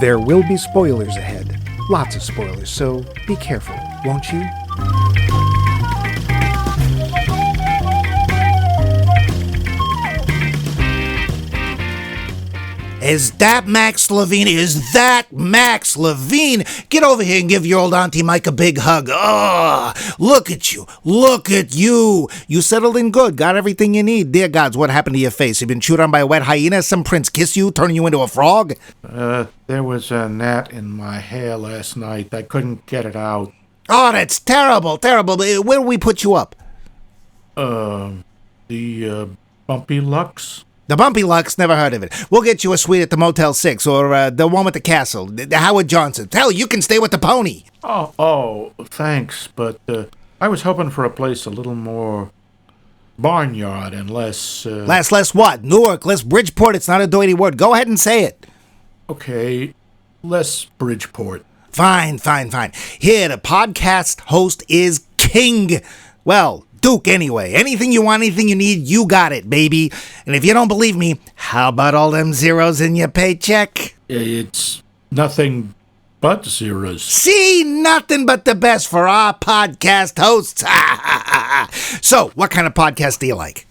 There will be spoilers ahead. Lots of spoilers, so be careful, won't you? Is that Max Levine? Is that Max Levine? Get over here and give your old Auntie Mike a big hug. Oh, look at you. Look at you. You settled in good. Got everything you need. Dear gods, what happened to your face? You been chewed on by a wet hyena? Some prince kiss you, turning you into a frog? There was a gnat in my hair last night. I couldn't get it out. Oh, that's terrible, terrible. Where do we put you up? The Bumpy Lux? The Bumpy Lux, never heard of it. We'll get you a suite at the Motel 6 or the one with the castle, the Howard Johnson. Hell, you can stay with the pony. Oh, thanks, but I was hoping for a place a little more barnyard and less... Less what? Newark, less Bridgeport. It's not a dirty word. Go ahead and say it. Okay, less Bridgeport. Fine. Here, the podcast host is king. Well, Duke anyway. Anything you want, anything you need, you got it, baby. And if you don't believe me, how about all them zeros in your paycheck? It's nothing but zeros. See, nothing but the best for our podcast hosts. So, what kind of podcast do you like?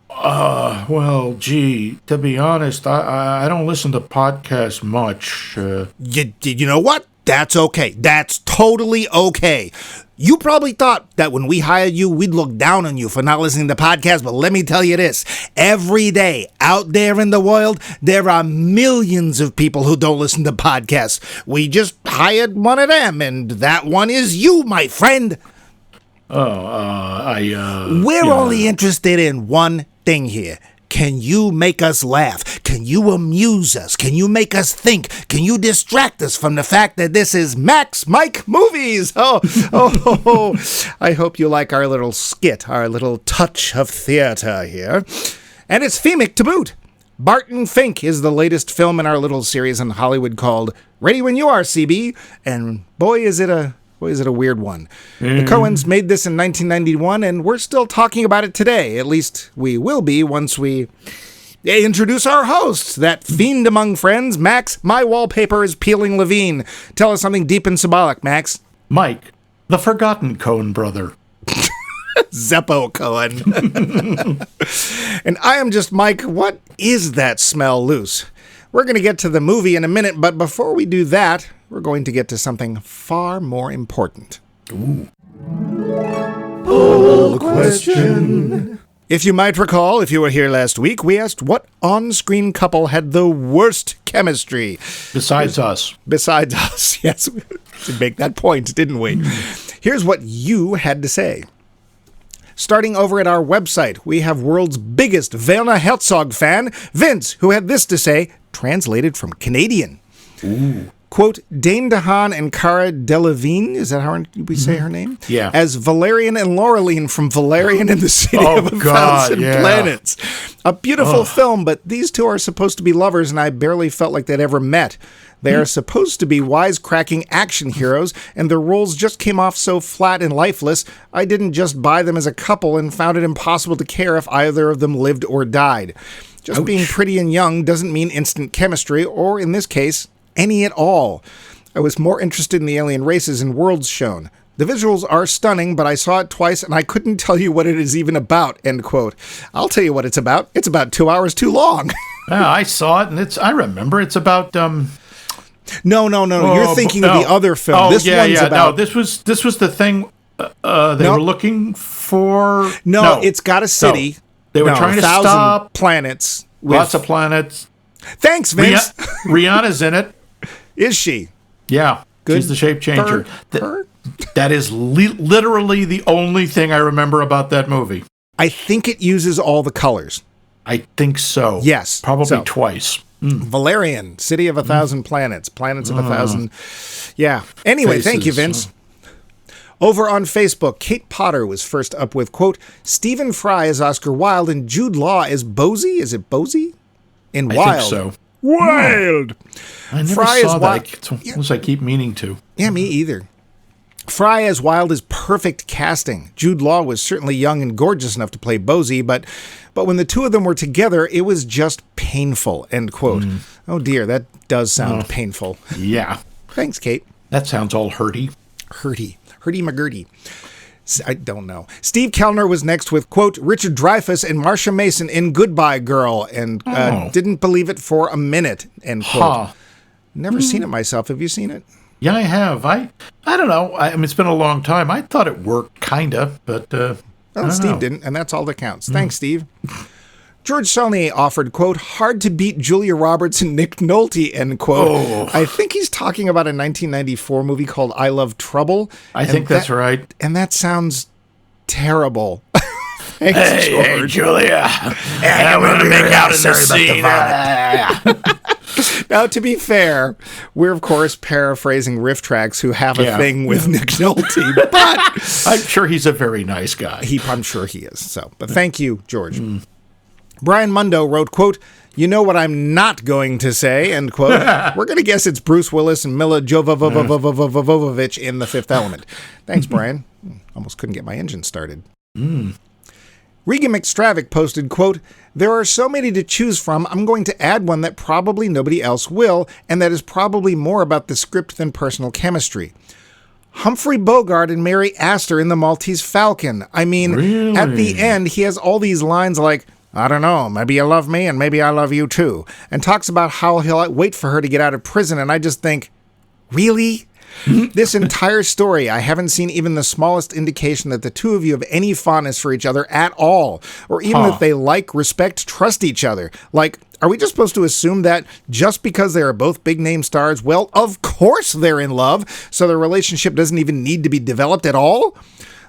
Well, gee, to be honest, I don't listen to podcasts much. You know what? That's okay. That's totally okay. You probably thought that when we hired you, we'd look down on you for not listening to podcasts, but let me tell you this. Every day out there in the world, there are millions of people who don't listen to podcasts. We just hired one of them, and that one is you, my friend. We're only interested in one thing here. Can you make us laugh? Can you amuse us? Can you make us think? Can you distract us from the fact that this is Max Mike Movies? Oh, I hope you like our little skit, our little touch of theater here. And it's themic to boot. Barton Fink is the latest film in our little series in Hollywood called Ready When You Are, CB. And boy, is it a weird one. The Coens made this in 1991, and we're still talking about it today. At least we will be once we introduce our host, that fiend among friends, Max. My wallpaper is Peeling Levine. Tell us something deep and symbolic, Max. Mike, the forgotten Coen brother. Zeppo Coen. And I am just Mike. What is that smell loose? We're going to get to the movie in a minute, but before we do that, we're going to get to something far more important. Ooh. Poll question. If you might recall, if you were here last week, we asked what on-screen couple had the worst chemistry. Besides us. Besides us, yes. To make that point, didn't we? Here's what you had to say. Starting over at our website, we have world's biggest Werner Herzog fan, Vince, who had this to say, translated from Canadian. Ooh. Quote, Dane DeHaan and Cara Delevingne, is that how we say her name? Yeah. As Valerian and Laureline from Valerian and the City of a Thousand Planets. A beautiful film, but these two are supposed to be lovers, and I barely felt like they'd ever met. They are supposed to be wisecracking action heroes, and their roles just came off so flat and lifeless, I didn't just buy them as a couple and found it impossible to care if either of them lived or died. Just being pretty and young doesn't mean instant chemistry, or in this case, any at all. I was more interested in the alien races and worlds shown. The visuals are stunning, but I saw it twice and I couldn't tell you what it is even about, end quote. I'll tell you what it's about. It's about 2 hours too long. Yeah, I saw it, and I remember it's about, No. You're thinking of the other film. Oh, this one's about... No, this was the thing they were looking for. No, it's got a city. No. They were trying to stop planets. Lots of planets. Thanks, Vince. Rihanna's in it. Is she? Yeah. Good She's the shape changer. Her? That is literally the only thing I remember about that movie. I think it uses all the colors. I think so. Yes. Probably twice. Valerian, City of a Thousand Planets, Planets of a Thousand. Yeah. Anyway, Faces. Thank you, Vince. Over on Facebook, Kate Potter was first up with, quote, Stephen Fry as Oscar Wilde and Jude Law as Bosie. Is it Bosie? In Wilde. I think so. Wilde! I never Fry saw as that. It's almost I keep meaning to. Yeah, me either. Fry as Wilde is perfect casting. Jude Law was certainly young and gorgeous enough to play Bosie, but when the two of them were together, it was just painful, end quote. Oh, dear. That does sound painful. Yeah. Thanks, Kate. That sounds all hurty. Hurty McGurty. I don't know. Steve Kellner was next with, quote, Richard Dreyfuss and Marsha Mason in Goodbye Girl, and didn't believe it for a minute, end quote. Never seen it myself. Have you seen it? Yeah, I have. I don't know. I mean, it's been a long time. I thought it worked, kind of, but Well, Steve didn't, and that's all that counts. Thanks, Steve. George Saulnier offered, quote, hard to beat Julia Roberts and Nick Nolte, end quote. Oh. I think he's talking about a 1994 movie called I Love Trouble. I think that's right. And that sounds terrible. Thanks, Hey, George. Julia. I'm going to make out in the scene. Now, to be fair, we're, of course, paraphrasing riff tracks who have a thing with Nick Nolte, but I'm sure he's a very nice guy. I'm sure he is. So, but thank you, George. Brian Mundo wrote, quote, you know what I'm not going to say, end quote. We're going to guess it's Bruce Willis and Mila Jovovich in The Fifth Element. Thanks, Brian. Almost couldn't get my engine started. Regan McStravick posted, quote, there are so many to choose from, I'm going to add one that probably nobody else will, and that is probably more about the script than personal chemistry. Humphrey Bogart and Mary Astor in The Maltese Falcon. I mean, Really? At the end, he has all these lines like, I don't know, maybe you love me and maybe I love you too, and talks about how he'll wait for her to get out of prison, and I just think, really? This entire story, I haven't seen even the smallest indication that the two of you have any fondness for each other at all, or even that they like, respect, trust each other. Like, are we just supposed to assume that just because they are both big-name stars, well, of course they're in love, so their relationship doesn't even need to be developed at all?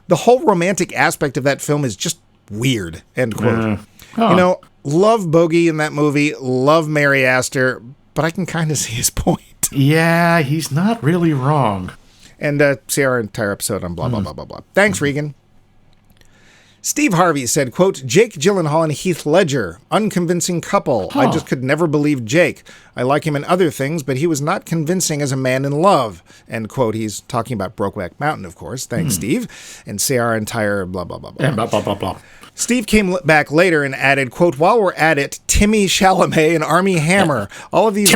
The whole romantic aspect of that film is just weird, end quote. You know, love Bogey in that movie, love Mary Astor, but I can kind of see his point. Yeah, he's not really wrong. And see our entire episode on blah, blah, blah, blah, blah. Thanks, Regan. Steve Harvey said, quote, Jake Gyllenhaal and Heath Ledger, unconvincing couple. I just could never believe Jake. I like him in other things, but he was not convincing as a man in love, end quote. He's talking about Brokeback Mountain, of course. Thanks, Steve. And see our entire blah, blah, blah, blah. And blah, blah, blah, blah. Steve came back later and added, quote, while we're at it, Timmy Chalamet and Armie Hammer. All of these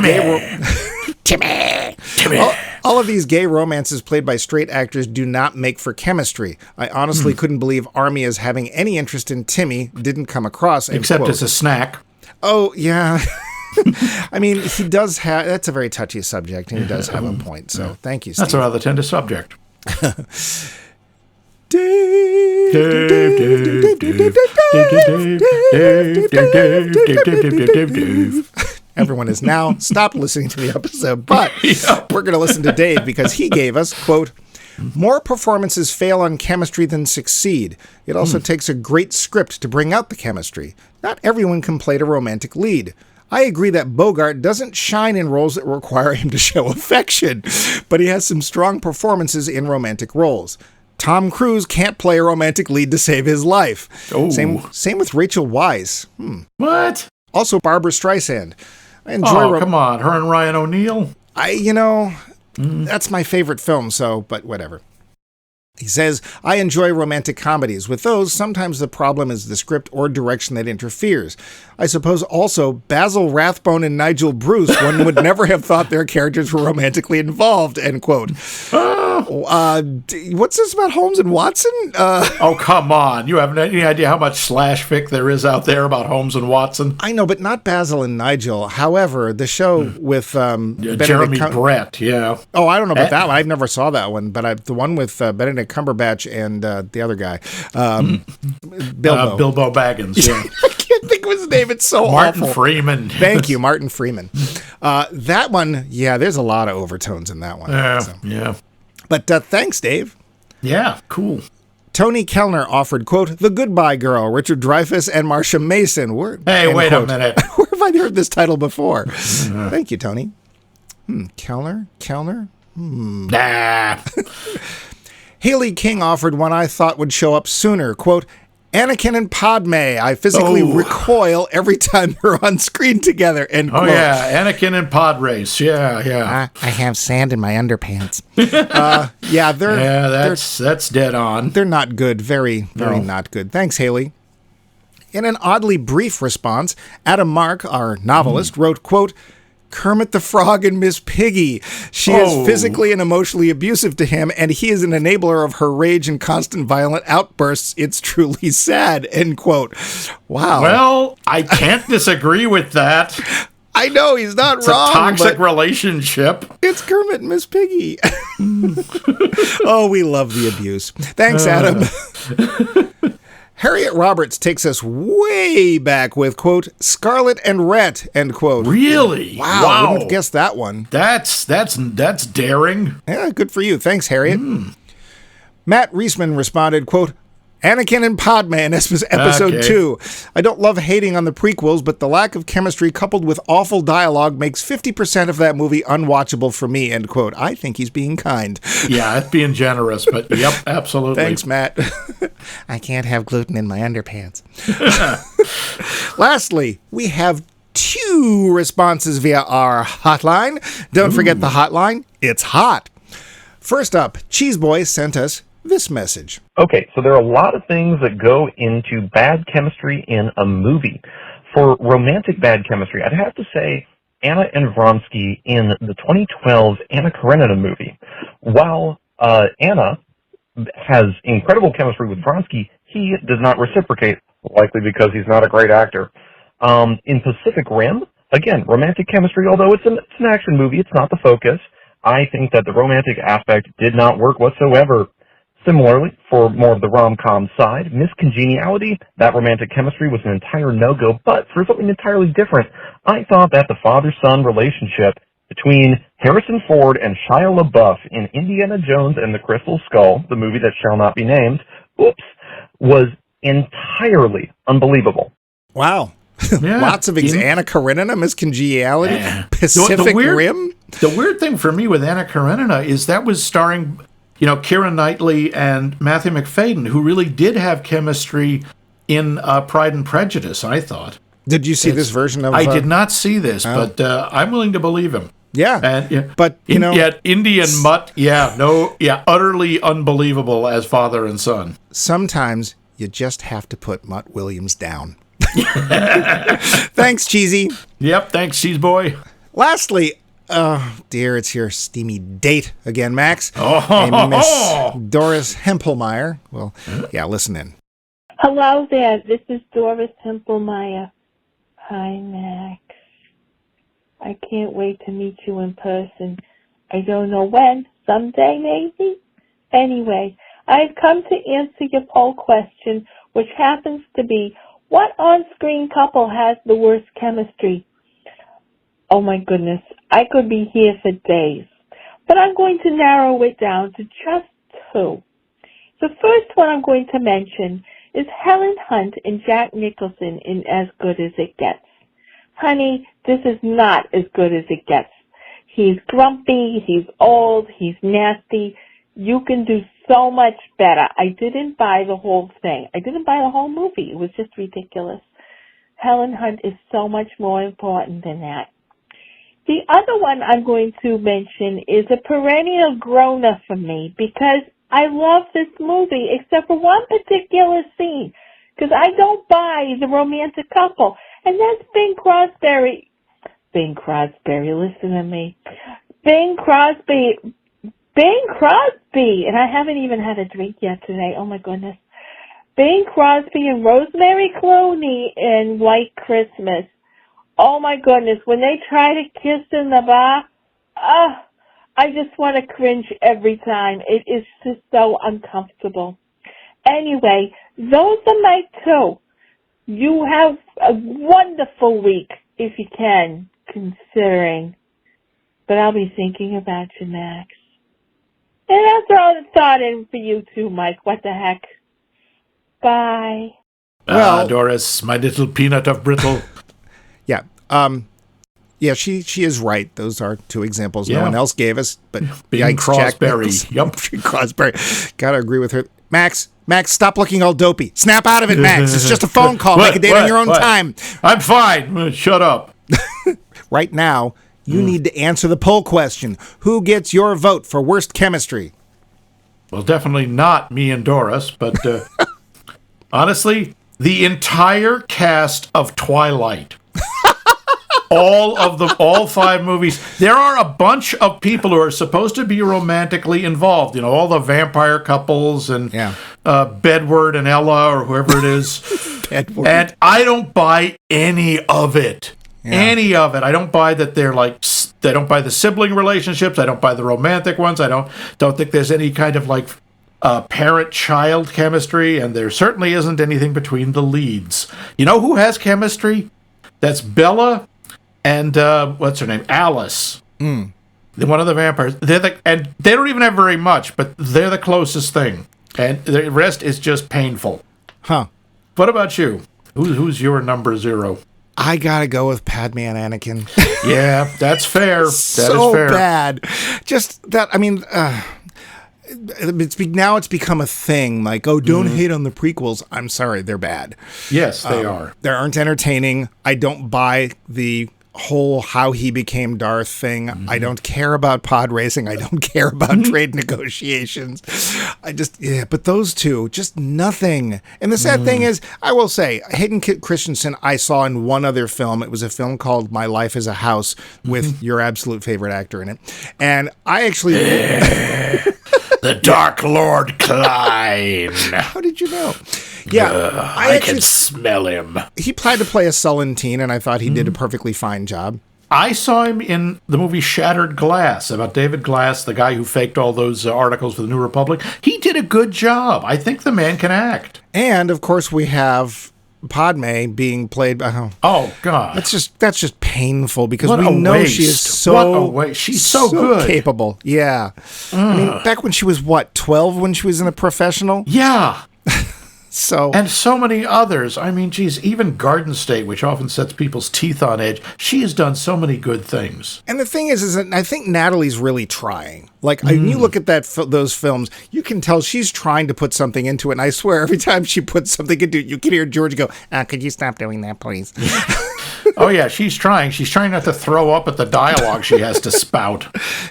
All of these gay romances played by straight actors do not make for chemistry. I honestly couldn't believe Armie as having any interest in Timmy didn't come across. Except as a snack. Oh, yeah. I mean, he does have, that's a very touchy subject, and he does have a point. So thank you, Steve. That's a rather tender subject. Everyone has now stopped listening to the episode, but we're going to listen to Dave because he gave us, quote, more performances fail on chemistry than succeed. It also takes a great script to bring out the chemistry. Not everyone can play a romantic lead. I agree that Bogart doesn't shine in roles that require him to show affection, but he has some strong performances in romantic roles. Tom Cruise can't play a romantic lead to save his life. Oh. Same with Rachel Weisz. What? Also Barbara Streisand. I enjoy come on. Her and Ryan O'Neal? That's my favorite film, so, but whatever. He says, I enjoy romantic comedies. With those, sometimes the problem is the script or direction that interferes. I suppose also Basil Rathbone and Nigel Bruce, one would never have thought their characters were romantically involved, end quote. What's this about Holmes and Watson? Oh, come on. You have any idea how much slash fic there is out there about Holmes and Watson? I know, but not Basil and Nigel. However, the show with Jeremy Brett, yeah. Oh, I don't know about that one. I never saw that one, but the one with Benedict Cumberbatch and the other guy, Bilbo. Bilbo Baggins, yeah. I can't think of his name. It's so Martin awful. Freeman. Thank you, Martin Freeman. That one, yeah, there's a lot of overtones in that one. Yeah. But thanks, Dave. Yeah, cool. Tony Kellner offered, quote, The Goodbye Girl, Richard Dreyfuss and Marsha Mason. Hey, wait a minute. Where have I heard this title before? Thank you, Tony. Kellner? Nah. Haley King offered one I thought would show up sooner. Quote, Anakin and Padme. I physically recoil every time they're on screen together. End quote. Oh, yeah. Anakin and pod race. Yeah. I have sand in my underpants. That's dead on. They're not good. Very not good. Thanks, Haley. In an oddly brief response, Adam Mark, our novelist, wrote, quote, Kermit the Frog and Miss Piggy. She is physically and emotionally abusive to him, and he is an enabler of her rage and constant violent outbursts. It's truly sad, end quote. Wow. Well, I can't disagree with that. I know, he's not It's wrong. a toxic relationship. It's Kermit and Miss Piggy. Oh, we love the abuse. Thanks, Adam. Harriet Roberts takes us way back with, quote, Scarlet and Rhett, end quote. Really? Wow. Wouldn't have guessed that one. That's daring. Yeah, good for you. Thanks, Harriet. Matt Reisman responded, quote, Anakin and Padme in episode 2. I don't love hating on the prequels, but the lack of chemistry coupled with awful dialogue makes 50% of that movie unwatchable for me, end quote. I think he's being kind. Yeah, it's being generous, but yep, absolutely. Thanks, Matt. I can't have gluten in my underpants. Lastly, we have 2 responses via our hotline. Don't forget the hotline. It's hot. First up, Cheeseboy sent us this message. Okay, so there are a lot of things that go into bad chemistry in a movie. For romantic bad chemistry, I'd have to say Anna and Vronsky in the 2012 Anna Karenina movie. While Anna has incredible chemistry with Vronsky, he does not reciprocate, likely because he's not a great actor. In Pacific Rim, again, romantic chemistry, although it's an action movie, it's not the focus. I think that the romantic aspect did not work whatsoever. Similarly, for more of the rom-com side, Miss Congeniality, that romantic chemistry was an entire no-go, but for something entirely different, I thought that the father-son relationship between Harrison Ford and Shia LaBeouf in Indiana Jones and the Crystal Skull, the movie that shall not be named, was entirely unbelievable. Wow. Yeah. Lots of Anna Karenina, Miss Congeniality, Pacific Rim. The weird thing for me with Anna Karenina is that was starring, Keira Knightley and Matthew McFadden, who really did have chemistry in Pride and Prejudice, I thought. Did you see this version of... I did not see this, but I'm willing to believe him. Yeah. And, but, Yet Indian Mutt, utterly unbelievable as father and son. Sometimes you just have to put Mutt Williams down. Thanks, Cheesy. Yep, thanks, Cheese Boy. Lastly, dear, it's your steamy date again, Max. Miss Doris Hempelmeyer. Well, yeah, listen in. Hello there, this is Doris Hempelmeyer. Hi, Max. I can't wait to meet you in person. I don't know when, someday maybe? Anyway, I've come to answer your poll question, which happens to be, what on-screen couple has the worst chemistry? Oh my goodness, I could be here for days. But I'm going to narrow it down to just 2. The first one I'm going to mention is Helen Hunt and Jack Nicholson in As Good as It Gets. Honey, this is not as good as it gets. He's grumpy, he's old, he's nasty. You can do so much better. I didn't buy the whole thing. I didn't buy the whole movie. It was just ridiculous. Helen Hunt is so much more important than that. The other one I'm going to mention is a perennial groaner for me because I love this movie except for one particular scene because I don't buy the romantic couple. And that's Bing Crosby. Bing Crosby, listen to me. Bing Crosby. And I haven't even had a drink yet today. Oh my goodness. Bing Crosby and Rosemary Clooney in White Christmas. Oh my goodness. When they try to kiss in the bar, I just want to cringe every time. It is just so uncomfortable. Anyway, those are my 2. You have a wonderful week, if you can, considering. But I'll be thinking about you, Max. And I'll throw the thought in for you too, Mike. What the heck? Bye. Well, Doris, my little peanut of brittle. Yeah. Yeah, she is right. Those are 2 examples no one else gave us. But Bing Crosby. Yep. Crosby. Gotta agree with her. Max, stop looking all dopey. Snap out of it, Max. It's just a phone call. Make a date on your own time. I'm fine. Shut up. Right now, you need to answer the poll question. Who gets your vote for worst chemistry? Well, definitely not me and Doris, but honestly, the entire cast of Twilight. all 5 movies. There are a bunch of people who are supposed to be romantically involved. You know, all the vampire couples and Bedward and Ella or whoever it is. Bedward. And I don't buy any of it. Yeah. Any of it. I don't buy that they're like. I don't buy the sibling relationships. I don't buy the romantic ones. I don't think there's any kind of like parent-child chemistry, and there certainly isn't anything between the leads. You know who has chemistry? That's Bella and what's her name? Alice. One of the vampires. And they don't even have very much, but they're the closest thing. And the rest is just painful. Huh. What about you? Who's your number 0? I gotta go with Padme and Anakin. Yeah, that's fair. That so is fair. bad. Just that, I mean, now it's become a thing. Like, oh, don't hate on the prequels. I'm sorry, they're bad. Yes, they are. They aren't entertaining. I don't buy the whole how he became Darth thing. I don't care about pod racing. I don't care about trade negotiations. But those two, just nothing. And the sad thing is, I will say, Hayden Christensen, I saw in one other film. It was a film called My Life as a House with your absolute favorite actor in it. And I actually... The Dark Lord Klein. How did you know? Yeah, I can smell him. He planned to play a sullen teen, and I thought he did a perfectly fine job. I saw him in the movie Shattered Glass, about David Glass, the guy who faked all those articles for the New Republic. He did a good job. I think the man can act. And, of course, we have Padme being played by... Oh, God. That's just painful because What we a know waste. she is so... What a waste. She's so good. Capable. Yeah. I mean, back when she was, 12 when she was in The Professional? Yeah. So... And so many others. I mean, geez, even Garden State, which often sets people's teeth on edge, she has done so many good things. And the thing is that I think Natalie's really trying. Like, when you look at those films, you can tell she's trying to put something into it. And I swear, every time she puts something into it, you can hear George go, could you stop doing that, please? Oh, yeah, she's trying. She's trying not to throw up at the dialogue she has to spout.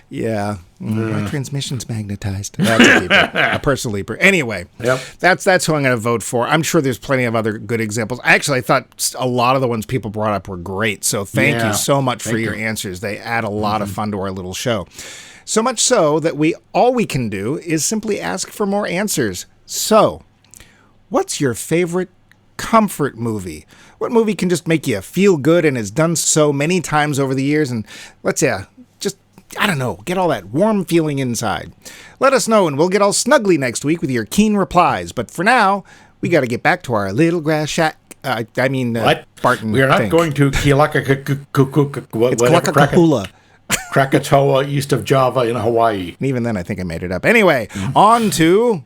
Yeah. My transmission's magnetized. That's a leaper. A personal leaper. Anyway, Yep. That's who I'm going to vote for. I'm sure there's plenty of other good examples. Actually, I thought a lot of the ones people brought up were great. So thank you so much for your answers. They add a lot of fun to our little show. So much so that all we can do is simply ask for more answers. So, what's your favorite comfort movie? What movie can just make you feel good and has done so many times over the years and let's just, I don't know, get all that warm feeling inside? Let us know and we'll get all snuggly next week with your keen replies. But for now, we got to get back to our little grass shack. Barton. We are not Fink. going to Kalakakahula. Krakatoa, east of Java in Hawaii. And even then, I think I made it up. Anyway, on to...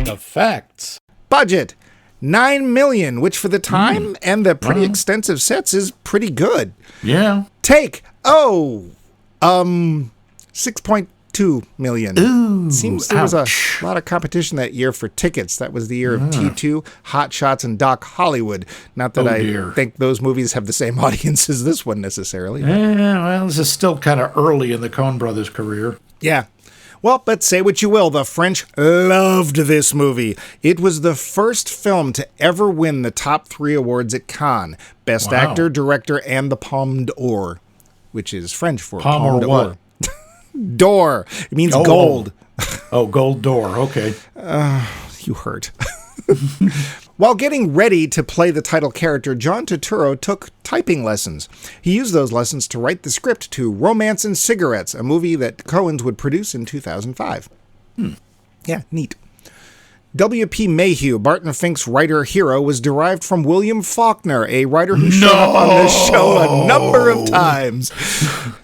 The facts. Budget. $9 million, which for the time and the pretty extensive sets is pretty good. Yeah. Take. 6.2 million. Ooh, Seems there was a lot of competition that year for tickets. That was the year of T2, Hot Shots, and Doc Hollywood. Not that I think those movies have the same audience as this one necessarily. Yeah, well, this is still kind of early in the Coen Brothers' career. Yeah. Well, but say what you will, the French loved this movie. It was the first film to ever win the top 3 awards at Cannes. Best Actor, Director, and the Palme d'Or, which is French for Palme d'Or. D'Or. It means gold. Oh, gold door. Okay. You hurt. While getting ready to play the title character, John Turturro took typing lessons. He used those lessons to write the script to Romance and Cigarettes, a movie that Coens would produce in 2005. Yeah, neat. W.P. Mayhew, Barton Fink's writer-hero, was derived from William Faulkner, a writer who showed up on this show a number of times.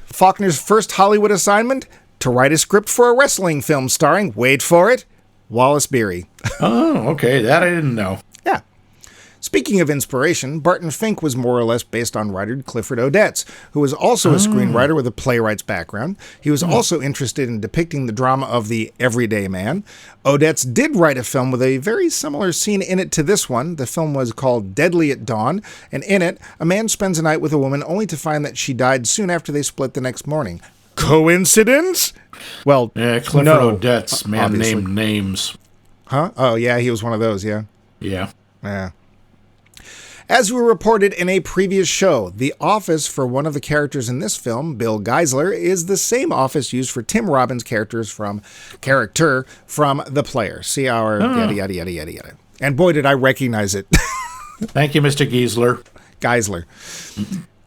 Faulkner's first Hollywood assignment? To write a script for a wrestling film starring, wait for it, Wallace Beery. Oh, okay. That I didn't know. Yeah. Speaking of inspiration, Barton Fink was more or less based on writer Clifford Odets, who was also a screenwriter with a playwright's background. He was also interested in depicting the drama of the everyday man. Odets did write a film with a very similar scene in it to this one. The film was called Deadly at Dawn, and in it, a man spends a night with a woman only to find that she died soon after they split the next morning. Coincidence? Well, yeah, Clifford Odets, man obviously. named names. Huh? Oh, yeah, he was one of those, yeah. Yeah. Yeah. As we reported in a previous show, the office for one of the characters in this film, Bill Geisler, is the same office used for Tim Robbins' character from The Player. See our yada, yada, yada, yada, yada. And boy, did I recognize it. Thank you, Mr. Geisler.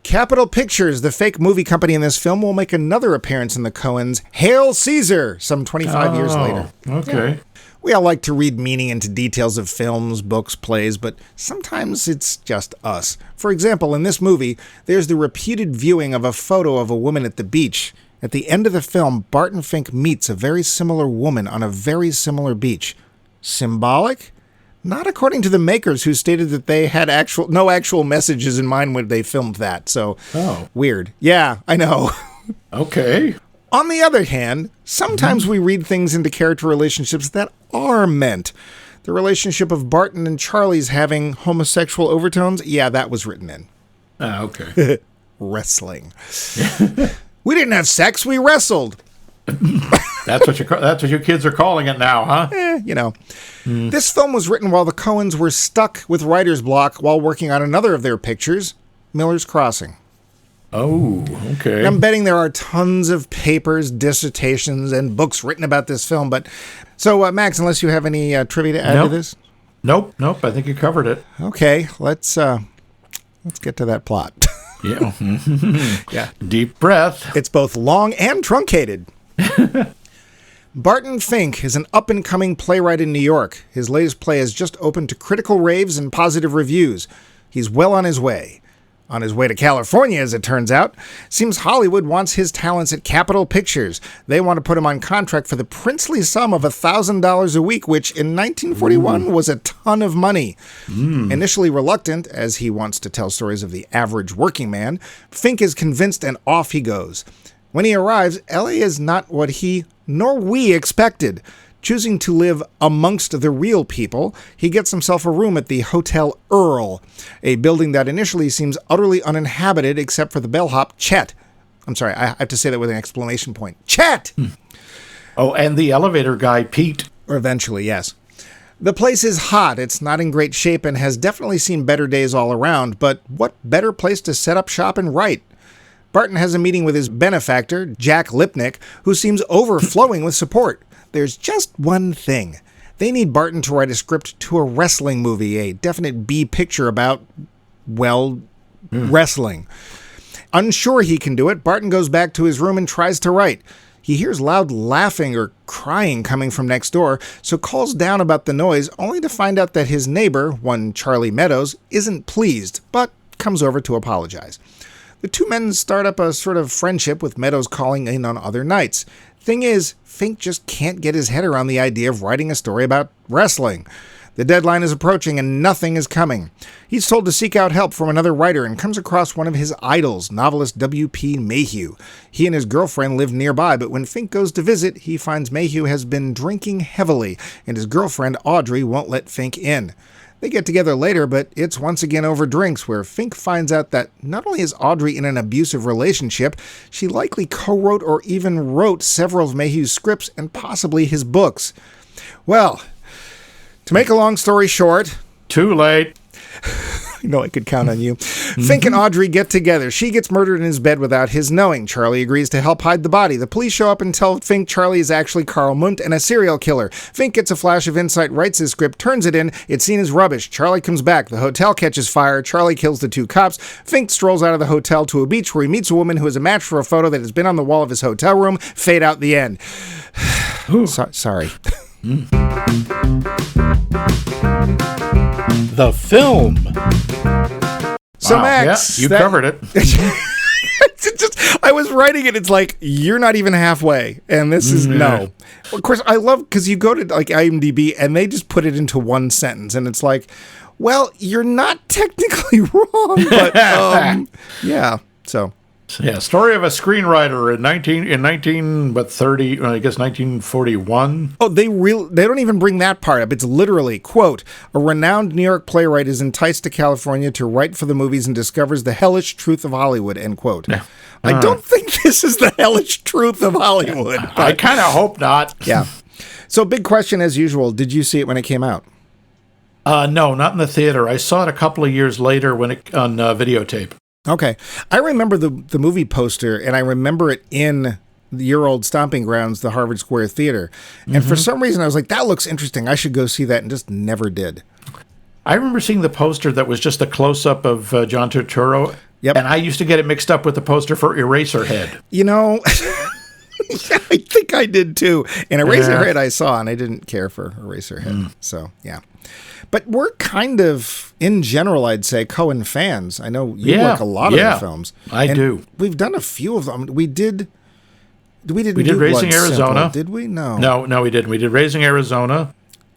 Capitol Pictures, the fake movie company in this film, will make another appearance in the Coens' Hail Caesar some 25 years later. Okay. Yeah. We all like to read meaning into details of films, books, plays, but sometimes it's just us. For example, in this movie, there's the repeated viewing of a photo of a woman at the beach. At the end of the film, Barton Fink meets a very similar woman on a very similar beach. Symbolic? Not according to the makers, who stated that they had no actual messages in mind when they filmed that. So, weird. Yeah, I know. Okay. On the other hand, sometimes we read things into character relationships that are meant. The relationship of Barton and Charlie's having homosexual overtones, yeah, that was written in. Okay. Wrestling. We didn't have sex, we wrestled. That's what you kids are calling it now, huh? This film was written while the Coens were stuck with writer's block while working on another of their pictures, Miller's Crossing. Oh, okay. I'm betting there are tons of papers, dissertations, and books written about this film. But so, Max, unless you have any trivia to add to this? Nope. I think you covered it. Okay, let's get to that plot. Yeah. Yeah. Deep breath. It's both long and truncated. Barton Fink is an up-and-coming playwright in New York. His latest play has just opened to critical raves and positive reviews. He's well on his way. On his way to California, as it turns out. Seems Hollywood wants his talents at Capitol Pictures. They want to put him on contract for the princely sum of $1,000 a week, which in 1941 was a ton of money. Initially reluctant, as he wants to tell stories of the average working man, Fink is convinced and off he goes. When he arrives, L.A. is not what he nor we expected. Choosing to live amongst the real people, he gets himself a room at the Hotel Earl, a building that initially seems utterly uninhabited except for the bellhop, Chet. I'm sorry, I have to say that with an exclamation point. Chet! Oh, and the elevator guy, Pete. Or eventually, yes. The place is hot, it's not in great shape, and has definitely seen better days all around, but what better place to set up shop and write? Barton has a meeting with his benefactor, Jack Lipnick, who seems overflowing with support. There's just one thing. They need Barton to write a script to a wrestling movie, a definite B picture about, wrestling. Unsure he can do it, Barton goes back to his room and tries to write. He hears loud laughing or crying coming from next door, so calls down about the noise, only to find out that his neighbor, one Charlie Meadows, isn't pleased, but comes over to apologize. The two men start up a sort of friendship, with Meadows calling in on other nights. Thing is, Fink just can't get his head around the idea of writing a story about wrestling. The deadline is approaching and nothing is coming. He's told to seek out help from another writer and comes across one of his idols, novelist W.P. Mayhew. He and his girlfriend live nearby, but when Fink goes to visit, he finds Mayhew has been drinking heavily, and his girlfriend Audrey won't let Fink in. They get together later, but it's once again over drinks, where Fink finds out that not only is Audrey in an abusive relationship, she likely co-wrote or even wrote several of Mayhew's scripts and possibly his books. Well, to make a long story short... Too late. I know I could count on you. Fink and Audrey get together. She gets murdered in his bed without his knowing. Charlie agrees to help hide the body. The police show up and tell Fink Charlie is actually Carl Mundt and a serial killer. Fink gets a flash of insight, writes his script, turns it in. It's seen as rubbish. Charlie comes back. The hotel catches fire. Charlie kills the two cops. Fink strolls out of the hotel to a beach where he meets a woman who is a match for a photo that has been on the wall of his hotel room. Fade out the end. Sorry. The film. So, Wow. Max, Yeah, you covered it. I was writing it. It's like, you're not even halfway. And this is no. Of course, I love, because you go to like IMDb and they just put it into one sentence. And it's like, well, you're not technically wrong. But yeah. So. Yeah, story of a screenwriter in 1941. Oh, they don't even bring that part up. It's literally, quote, a renowned New York playwright is enticed to California to write for the movies and discovers the hellish truth of Hollywood, end quote. Yeah. I don't think this is the hellish truth of Hollywood. I kind of hope not. Yeah. So big question as usual. Did you see it when it came out? No, not in the theater. I saw it a couple of years later when on videotape. Okay. I remember the movie poster, and I remember it in your old stomping grounds, the Harvard Square Theater. And for some reason, I was like, that looks interesting. I should go see that, and just never did. I remember seeing the poster that was just a close-up of John Turturro. Yep. And I used to get it mixed up with the poster for Eraserhead. You know, I think I did too. And Eraserhead I saw, and I didn't care for Eraserhead. So, yeah. But we're kind of, in general, I'd say, Coen fans. I know you like a lot of their films. I do. We've done a few of them. We did Raising Arizona. Did we? No. No, we didn't. We did Raising Arizona.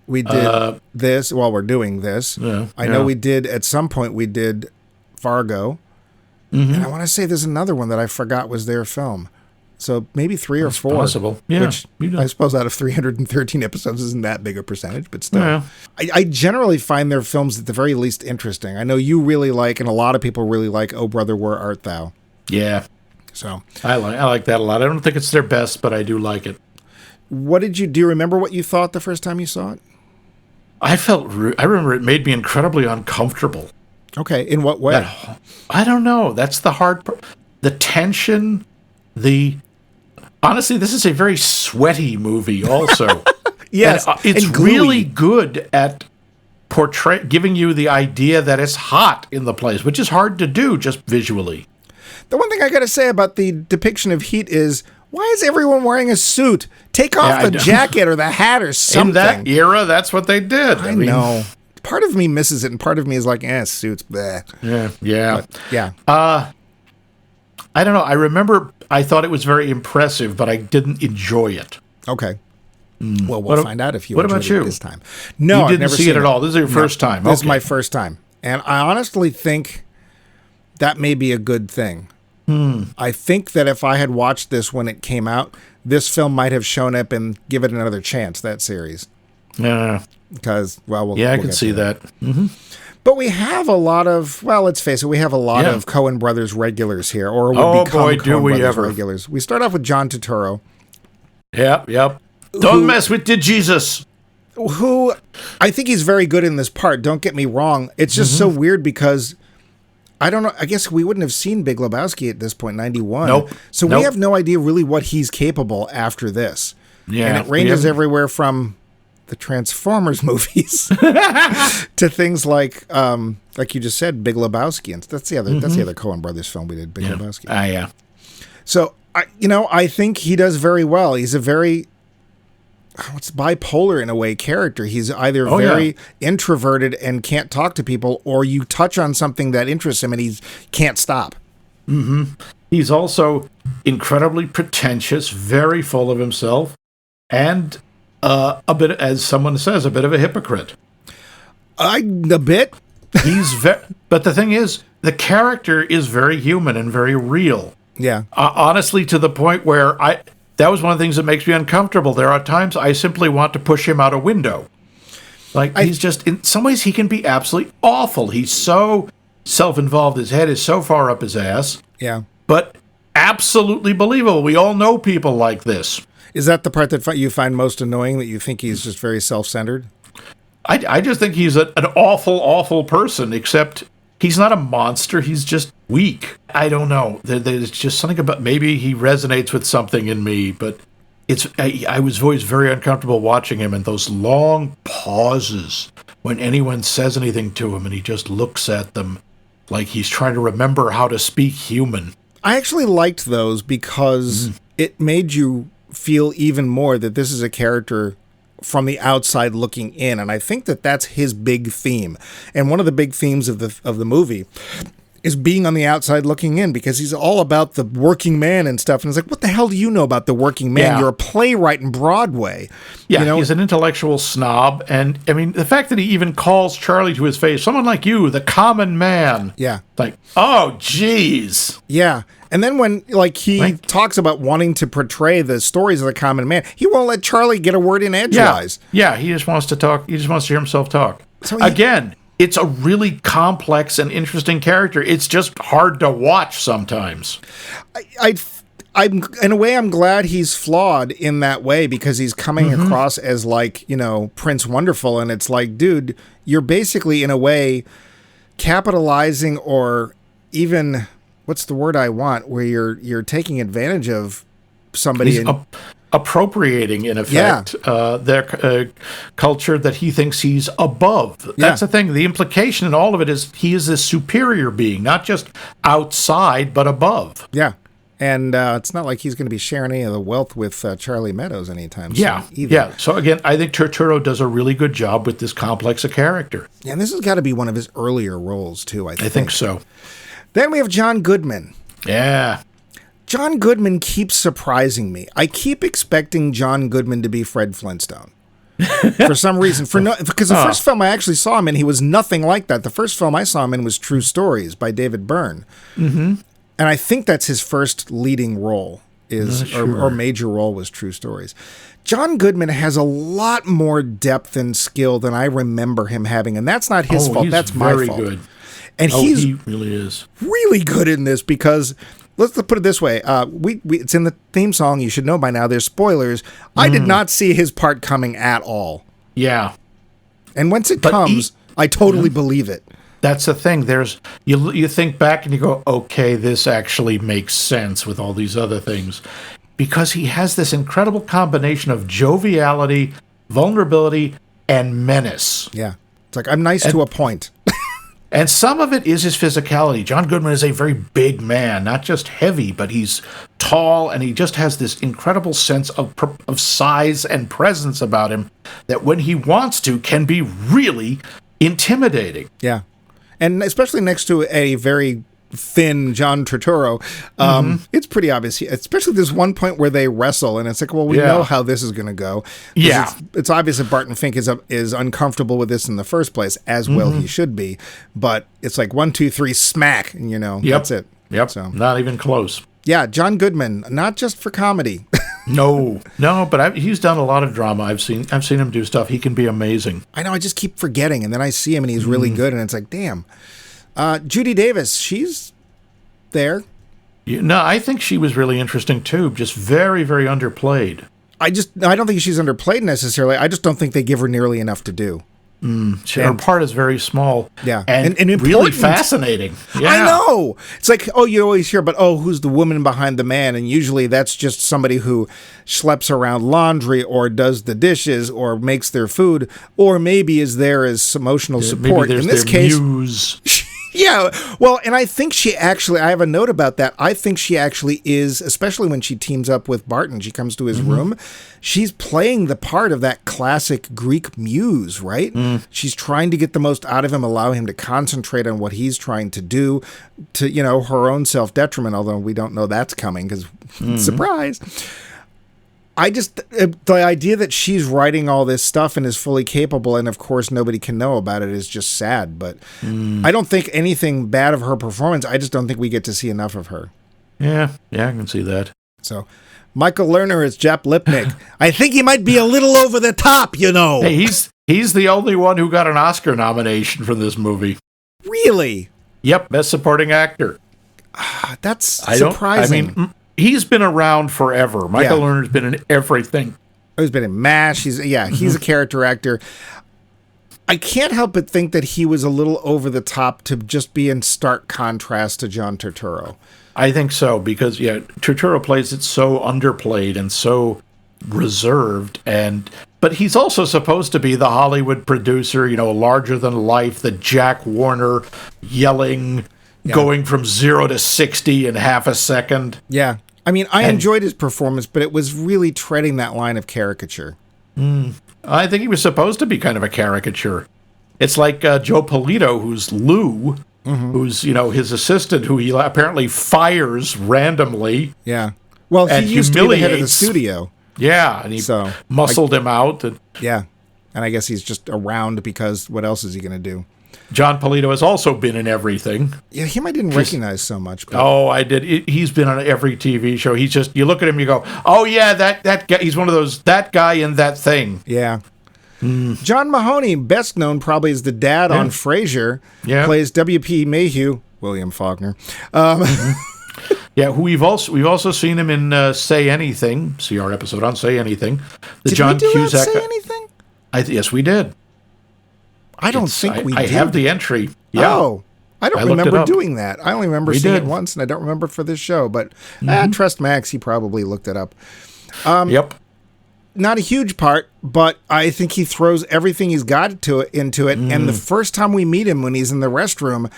We did this. Well, we're doing this. Yeah, I know we did, at some point, we did Fargo. And I want to say there's another one that I forgot was their film. So maybe 3 or 4. Possible. Yeah. Which I suppose out of 313 episodes isn't that big a percentage, but still. Yeah. I generally find their films at the very least interesting. I know you really like, and a lot of people really like, Oh Brother, Where Art Thou? Yeah. So I like that a lot. I don't think it's their best, but I do like it. Do you remember what you thought the first time you saw it? I remember it made me incredibly uncomfortable. Okay. In what way? I don't know. That's the hard part. The tension, honestly, this is a very sweaty movie also. Yes. And, it's really good at giving you the idea that it's hot in the place, which is hard to do just visually. The one thing I got to say about the depiction of heat is, why is everyone wearing a suit? Take off the jacket or the hat or something. In that era, that's what they did. I mean, know. Part of me misses it, and part of me is like, suits, bleh. Yeah. But, yeah. I don't know. I remember I thought it was very impressive, but I didn't enjoy it. Okay. Well, we'll find out if you what enjoyed about you? It this time. No, you didn't see it at all. This is your first time. This is my first time. And I honestly think that may be a good thing. I think that if I had watched this when it came out, this film might have shown up and give it another chance, that series. Yeah. Because, well, I can see that. Mm-hmm. But we have a lot of, let's face it, we have a lot of Coen Brothers regulars here, or would become Coen Brothers regulars. We start off with John Turturro. Yep. Don't mess with the Jesus. Who, I think he's very good in this part, don't get me wrong. It's just so weird because, I don't know, I guess we wouldn't have seen Big Lebowski at this point, 91. Nope. So we have no idea really what he's capable after this. Yeah. And it ranges everywhere from the Transformers movies to things like you just said, Big Lebowski. And that's the other Coen Brothers film we did, Big Lebowski. Yeah. So, I think he does very well. He's a very, bipolar in a way character. He's either very introverted and can't talk to people, or you touch on something that interests him and he can't stop. Mm-hmm. He's also incredibly pretentious, very full of himself, and a bit, as someone says, a bit of a hypocrite. A bit. But the thing is, the character is very human and very real. Yeah. Honestly, to the point where that was one of the things that makes me uncomfortable. There are times I simply want to push him out a window. He's just, in some ways, he can be absolutely awful. He's so self-involved. His head is so far up his ass. Yeah. But absolutely believable. We all know people like this. Is that the part that you find most annoying, that you think he's just very self-centered? I just think he's an awful, awful person, except he's not a monster. He's just weak. I don't know. There's just something about, maybe he resonates with something in me, but I was always very uncomfortable watching him, and those long pauses when anyone says anything to him and he just looks at them like he's trying to remember how to speak human. I actually liked those because it made you feel even more that this is a character from the outside looking in, and I think that that's his big theme. And one of the big themes of the movie is being on the outside looking in, because he's all about the working man and stuff. And it's like, what the hell do you know about the working man? Yeah. You're a playwright in Broadway. Yeah, he's an intellectual snob. And, I mean, the fact that he even calls Charlie to his face, someone like you, the common man. Yeah. Like, oh, jeez. Yeah. And then when, he talks about wanting to portray the stories of the common man, he won't let Charlie get a word in edgewise. Yeah, he just wants to talk. He just wants to hear himself talk. So again, it's a really complex and interesting character. It's just hard to watch sometimes. in a way, I'm glad he's flawed in that way because he's coming across as like, Prince Wonderful. And it's like, dude, you're basically in a way capitalizing or even, what's the word I want, where you're taking advantage of somebody. Appropriating, in effect, their culture that he thinks he's above. That's the thing. The implication in all of it is he is a superior being, not just outside, but above. Yeah. And it's not like he's going to be sharing any of the wealth with Charlie Meadows anytime soon either. Yeah. So again, I think Turturro does a really good job with this complex a character. Yeah, and this has got to be one of his earlier roles, too, I think. I think so. Then we have John Goodman. Yeah. John Goodman keeps surprising me. I keep expecting John Goodman to be Fred Flintstone. For some reason. Because the first film I actually saw him in, he was nothing like that. The first film I saw him in was True Stories by David Byrne. Mm-hmm. And I think that's his first leading role, or major role was True Stories. John Goodman has a lot more depth and skill than I remember him having, and that's not his fault. That's my fault. Very good. And he really is really good in this because let's put it this way: it's in the theme song. You should know by now. There's spoilers. I did not see his part coming at all. Yeah, and once it comes, I totally believe it. That's the thing. You think back and you go, okay, this actually makes sense with all these other things, because he has this incredible combination of joviality, vulnerability, and menace. Yeah, it's like I'm nice to a point. And some of it is his physicality. John Goodman is a very big man, not just heavy, but he's tall, and he just has this incredible sense of size and presence about him that when he wants to can be really intimidating. Yeah. And especially next to a very thin John Turturro, it's pretty obvious. Especially there's one point where they wrestle, and it's like, well, we know how this is going to go. Yeah, it's obvious that Barton Fink is uncomfortable with this in the first place, as well he should be. But it's like 1, 2, 3, smack, and that's it. Yep, so not even close. Yeah, John Goodman, not just for comedy. No, but he's done a lot of drama. I've seen him do stuff. He can be amazing. I know. I just keep forgetting, and then I see him, and he's really good, and it's like, damn. Judy Davis, she's there. I think she was really interesting too. Just very, very underplayed. I don't think she's underplayed necessarily. I just don't think they give her nearly enough to do. Her part is very small. Yeah. And really fascinating. Yeah. I know. It's like, you always hear about, who's the woman behind the man? And usually that's just somebody who schleps around laundry or does the dishes or makes their food or maybe is there as emotional support. Maybe in this case, muse. Yeah, well, and I think I have a note about that. I think she actually is, especially when she teams up with Barton, she comes to his room, she's playing the part of that classic Greek muse, right? She's trying to get the most out of him, allow him to concentrate on what he's trying to do to, her own self-detriment, although we don't know that's coming because, surprise. The idea that she's writing all this stuff and is fully capable, and of course nobody can know about it, is just sad. But I don't think anything bad of her performance. I just don't think we get to see enough of her. Yeah, I can see that. So, Michael Lerner is Jep Lipnick. I think he might be a little over the top, Hey, he's the only one who got an Oscar nomination for this movie. Really? Yep, Best Supporting Actor. That's surprising. He's been around forever. Michael Lerner's been in everything. He's been in MASH. He's a character actor. I can't help but think that he was a little over the top to just be in stark contrast to John Turturro. I think so, because Turturro plays it so underplayed and so reserved, but he's also supposed to be the Hollywood producer, larger than life, the Jack Warner yelling, going from 0 to 60 in half a second. Yeah. I mean, I enjoyed his performance, but it was really treading that line of caricature. I think he was supposed to be kind of a caricature. It's like Joe Polito, who's Lou, who's, his assistant, who he apparently fires randomly. Yeah. Well, he used to be the head of the studio. Yeah, and he muscled him out. Yeah. And I guess he's just around because what else is he going to do? John Polito has also been in everything. Yeah, him I didn't recognize so much. But. Oh, I did. He's been on every TV show. He's just, you look at him, you go, oh yeah, that guy. He's one of those, that guy in that thing. Yeah. John Mahoney, best known probably as the dad on Frasier, plays W.P. Mayhew, William Faulkner. Yeah, who we've also seen him in Say Anything. See our episode on Say Anything. The Did John we do Cusack. Say Anything? Yes, we did. I don't think we did. I have the entry. Yeah. Oh, I don't I looked it remember up. doing that. I only remember We seeing it did. once, and I don't remember for this show. But trust Max, he probably looked it up. Yep. Not a huge part, but I think he throws everything he's got into it. And the first time we meet him, when he's in the restroom,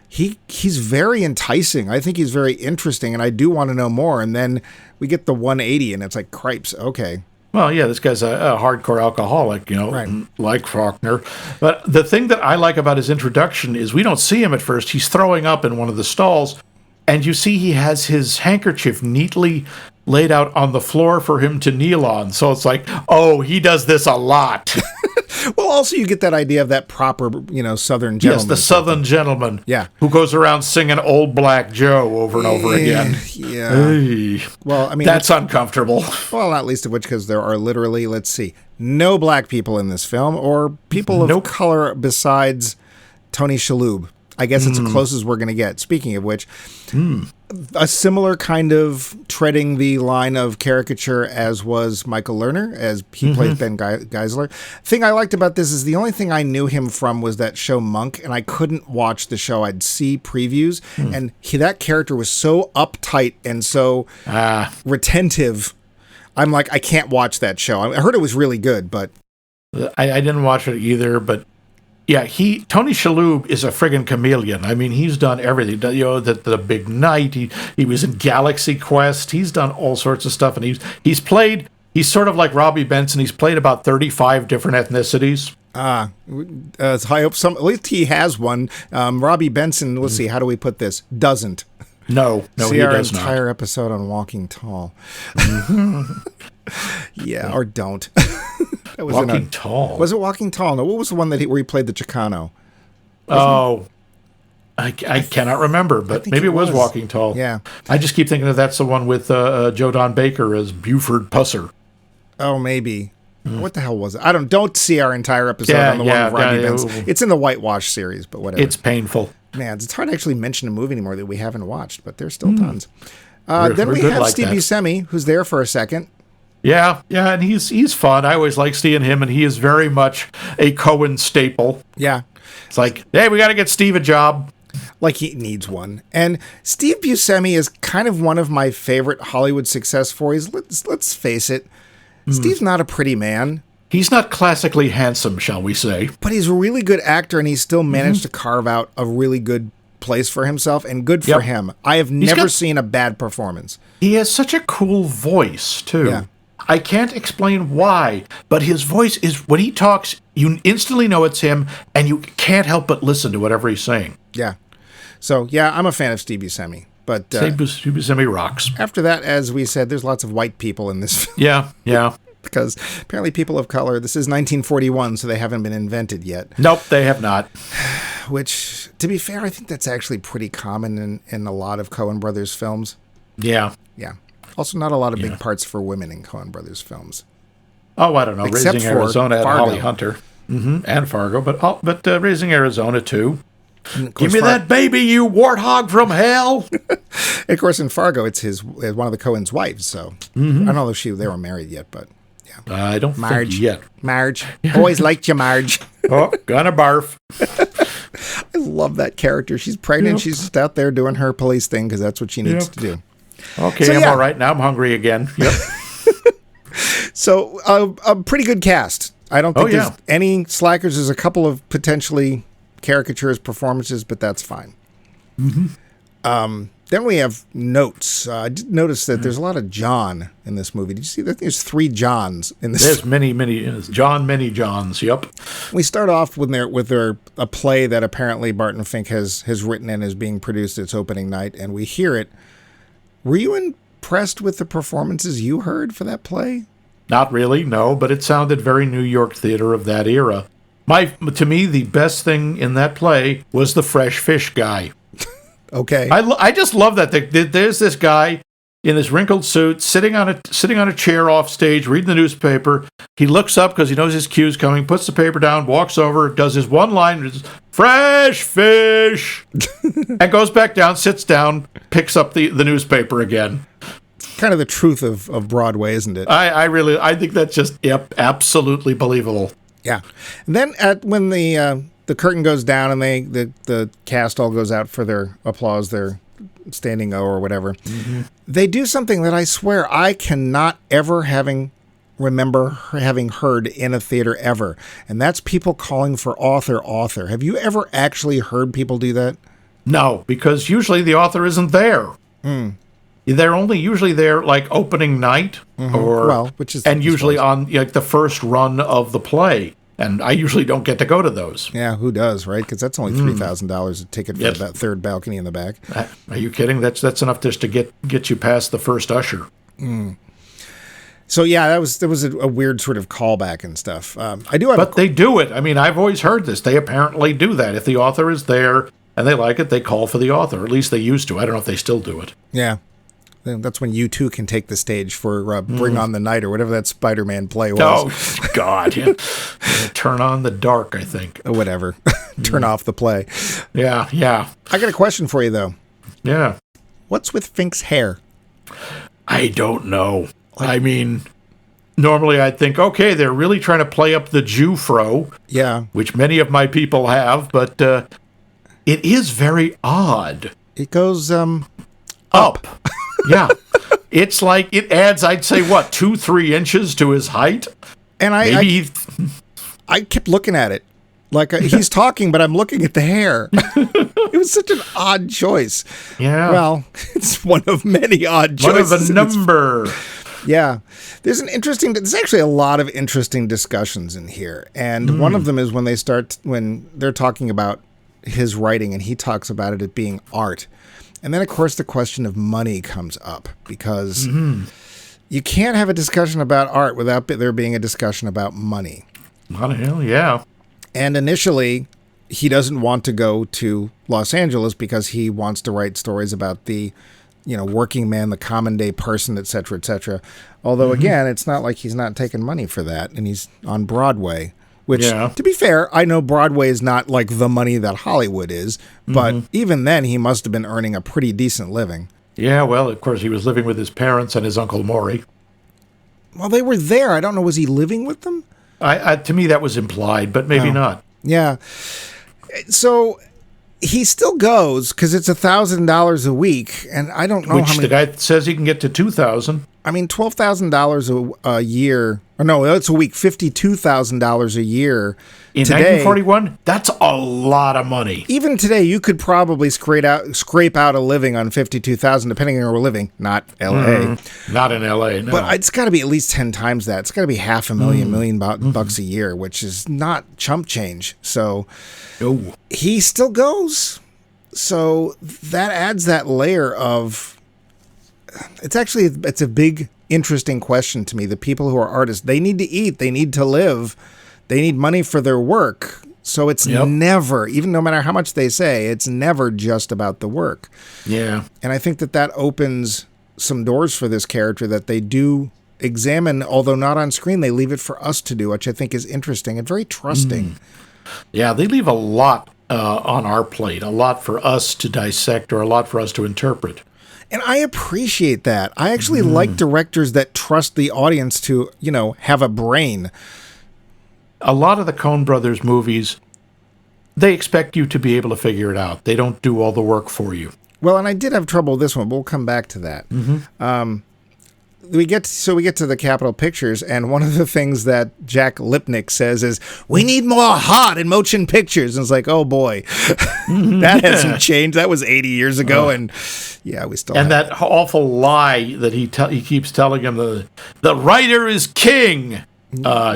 he's very enticing. I think he's very interesting, and I do want to know more. And then we get the 180, and it's like, cripes, okay. Well, yeah, this guy's a hardcore alcoholic, Right. like Faulkner. But the thing that I like about his introduction is we don't see him at first. He's throwing up in one of the stalls, and you see he has his handkerchief neatly laid out on the floor for him to kneel on. So it's like, oh, he does this a lot. Well, also you get that idea of that proper, Southern gentleman. Yes, the Southern gentleman. Yeah. Who goes around singing Old Black Joe over and over again. Yeah. Hey, Well, I mean, that's uncomfortable. well, not least of which because there are literally, let's see, no black people in this film or people of Nope. color besides Tony Shalhoub. I guess it's the closest we're going to get. Speaking of which, a similar kind of treading the line of caricature as was Michael Lerner, as he played Ben Geisler. Thing I liked about this is the only thing I knew him from was that show Monk, and I couldn't watch the show. I'd see previews, and that character was so uptight and so retentive. I'm like, I can't watch that show. I heard it was really good, but I didn't watch it either, but yeah, Tony Shalhoub is a friggin' chameleon. I mean, he's done everything. The Big Night. He was in Galaxy Quest. He's done all sorts of stuff, and he's sort of like Robbie Benson. He's played about 35 different ethnicities. I hope at least he has one. Robbie Benson, let's see, how do we put this? Doesn't. No, See he our does not. entire episode on Walking Tall. Yeah, or don't. That was Walking Tall. Was it Walking Tall? No, what was the one where he played the Chicano? Oh, I cannot remember, but think maybe it it was was. Walking Tall. Yeah. I just keep thinking that's the one with Joe Don Baker as Buford Pusser. Oh, maybe. What the hell was it? Don't see our entire episode Yeah, on the yeah, one with Robbie yeah, Benson. yeah. It's in the Whitewash series, but whatever. It's painful. Man, it's hard to actually mention a movie anymore that we haven't watched, but there's still tons. We're Then we good have like Steve that. Buscemi, who's there for a second. Yeah, and he's fun. I always like seeing him, and he is very much a Coen staple. Yeah. It's like, hey, we got to get Steve a job. Like he needs one. And Steve Buscemi is kind of one of my favorite Hollywood success stories. Let's face it. Steve's not a pretty man, He's not classically handsome, shall we say. but he's a really good actor, and he's still managed to carve out a really good place for himself, and good for Yep. him. I have never got- seen a bad performance. He has such a cool voice, too. Yeah. I can't explain why, but his voice is, when he talks, you instantly know it's him, and you can't help but listen to whatever he's saying. Yeah. So, yeah, I'm a fan of Steve Buscemi. But Steve Buscemi rocks. after that, as we said, there's lots of white people in this film. Yeah. Because apparently people of color, this is 1941, so they haven't been invented yet. Nope, they have not. Which, to be fair, I think that's actually pretty common in a lot of Coen Brothers films. Yeah. Yeah. Also, not a lot of big parts for women in Coen Brothers films. Oh, I don't know. Except Raising for Arizona and Fargo. Holly Hunter. And Fargo, but Raising Arizona, too. And of Give course, me that baby, you warthog from hell. Of course, in Fargo, it's one of the Coen's wives. So I don't know if they were married yet, but yeah. I don't Marge. think yet. Marge. Always liked you, Marge. Oh, gonna barf. I love that character. She's pregnant. Yep. She's just out there doing her police thing because that's what she needs Yep. to do. Okay, So, I'm yeah. all right. Now I'm hungry again. Yep. So a pretty good cast. I don't think Oh, yeah. there's any slackers. There's a couple of potentially caricatures performances, but that's fine. Then we have notes. I did notice that there's a lot of John in this movie. Did you see that? There's 3 Johns in this. There's many Johns. Yep. We start off with a play that apparently Barton Fink has written and is being produced its opening night, and we hear it. Were you impressed with the performances you heard for that play? Not really, no, but it sounded very New York theater of that era. To me, the best thing in that play was the fresh fish guy. Okay. I just love that. There's this guy in this wrinkled suit, sitting on a chair off stage, reading the newspaper. He looks up because he knows his cue's coming, puts the paper down, walks over, does his one line, fresh fish, and goes back down, sits down, picks up the newspaper again. Kind of the truth of Broadway, isn't it? I think that's just absolutely believable. Yeah. And then when the curtain goes down and the cast all goes out for their applause, their standing O or whatever, they do something that I swear I cannot ever remember having heard in a theater ever, and that's people calling for author. Have you ever actually heard people do that? No, because usually the author isn't there. They're only usually there like opening night, and usually on like the first run of the play. And I usually don't get to go to those. Yeah, who does, right? Because that's only $3,000 a ticket for that third balcony in the back. Are you kidding? That's enough just to get you past the first usher. So yeah, there was a weird sort of callback and stuff. But they do it. I mean, I've always heard this. They apparently do that. If the author is there and they like it, they call for the author. At least they used to. I don't know if they still do it. Yeah. That's when U2 can take the stage for Bring On the Night or whatever that Spider-Man play was. Oh, God. Yeah. Turn on the dark, I think. Or whatever. Turn off the play. Yeah. I got a question for you, though. Yeah. What's with Fink's hair? I don't know. I mean, normally I'd think, okay, they're really trying to play up the Jew fro. Yeah. Which many of my people have, but it is very odd. It goes up. Yeah. It's like it adds, I'd say, 2-3 inches to his height? And I kept looking at it. Like he's talking, but I'm looking at the hair. It was such an odd choice. Yeah. Well, it's one of many odd choices. One of a number. Yeah. There's actually a lot of interesting discussions in here. And one of them is when they're talking about his writing and he talks about it as being art. And then, of course, the question of money comes up because you can't have a discussion about art without there being a discussion about money. What the hell, yeah. And initially, he doesn't want to go to Los Angeles because he wants to write stories about the, working man, the common day person, et cetera, et cetera. Although, again, it's not like he's not taking money for that, and he's on Broadway. Which, to be fair, I know Broadway is not like the money that Hollywood is, but even then he must have been earning a pretty decent living. Yeah, well, of course, he was living with his parents and his Uncle Maury. Well, they were there. I don't know. Was he living with them? To me, that was implied, but maybe not. Yeah. So he still goes because it's $1,000 a week, and I don't know Which how many. The guy says he can get to $2,000. I mean, $12,000 a year. Or no, that's a week. $52,000 a year. In today, 1941, that's a lot of money. Even today, you could probably scrape out a living on $52,000, depending on where we're living. Not L.A. Not in L.A., no. But it's got to be at least 10 times that. It's got to be $500,000 bucks a year, which is not chump change. So he still goes. So that adds that layer of. It's a big, interesting question to me. The people who are artists, they need to eat, they need to live, they need money for their work. So it's never, even no matter how much they say, it's never just about the work. Yeah. And I think that opens some doors for this character that they do examine, although not on screen, they leave it for us to do, which I think is interesting and very trusting. Yeah, they leave a lot on our plate, a lot for us to dissect or a lot for us to interpret. And I appreciate that. I actually like directors that trust the audience to, have a brain. A lot of the Coen Brothers movies, they expect you to be able to figure it out. They don't do all the work for you. Well, and I did have trouble with this one, but we'll come back to that. We get to the Capitol Pictures, and one of the things that Jack Lipnick says is, "We need more heart in motion pictures." And it's like, oh boy, that hasn't changed. That was 80 years ago, and we still. And that awful lie that he keeps telling him, the writer is king.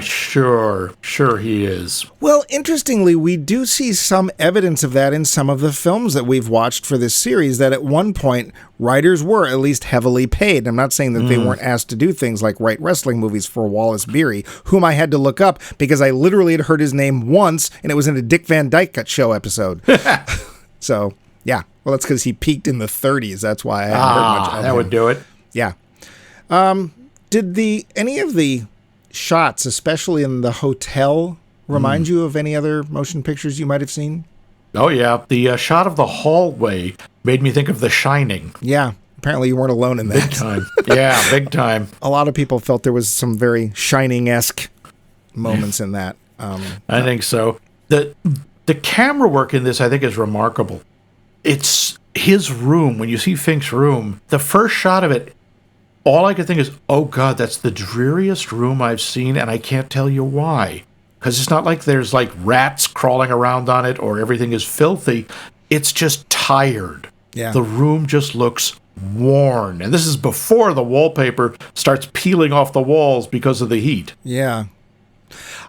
Sure he is. Well, interestingly, we do see some evidence of that in some of the films that we've watched for this series, that at one point, writers were at least heavily paid. I'm not saying that they weren't asked to do things like write wrestling movies for Wallace Beery, whom I had to look up because I literally had heard his name once, and it was in a Dick Van Dyke Show episode. So, yeah. Well, that's because he peaked in the 30s. That's why I haven't heard much of him. That would do it. Yeah. Did any of the shots, especially in the hotel, remind you of any other motion pictures you might have seen? Oh, yeah. The shot of the hallway made me think of The Shining. Yeah. Apparently you weren't alone in that. Big time. Yeah, big time. A lot of people felt there was some very Shining-esque moments in that. I think so. The camera work in this, I think, is remarkable. It's his room. When you see Fink's room, the first shot of it, all I could think is, oh, God, that's the dreariest room I've seen, and I can't tell you why. Because it's not like there's, like, rats crawling around on it or everything is filthy. It's just tired. Yeah. The room just looks worn. And this is before the wallpaper starts peeling off the walls because of the heat. Yeah.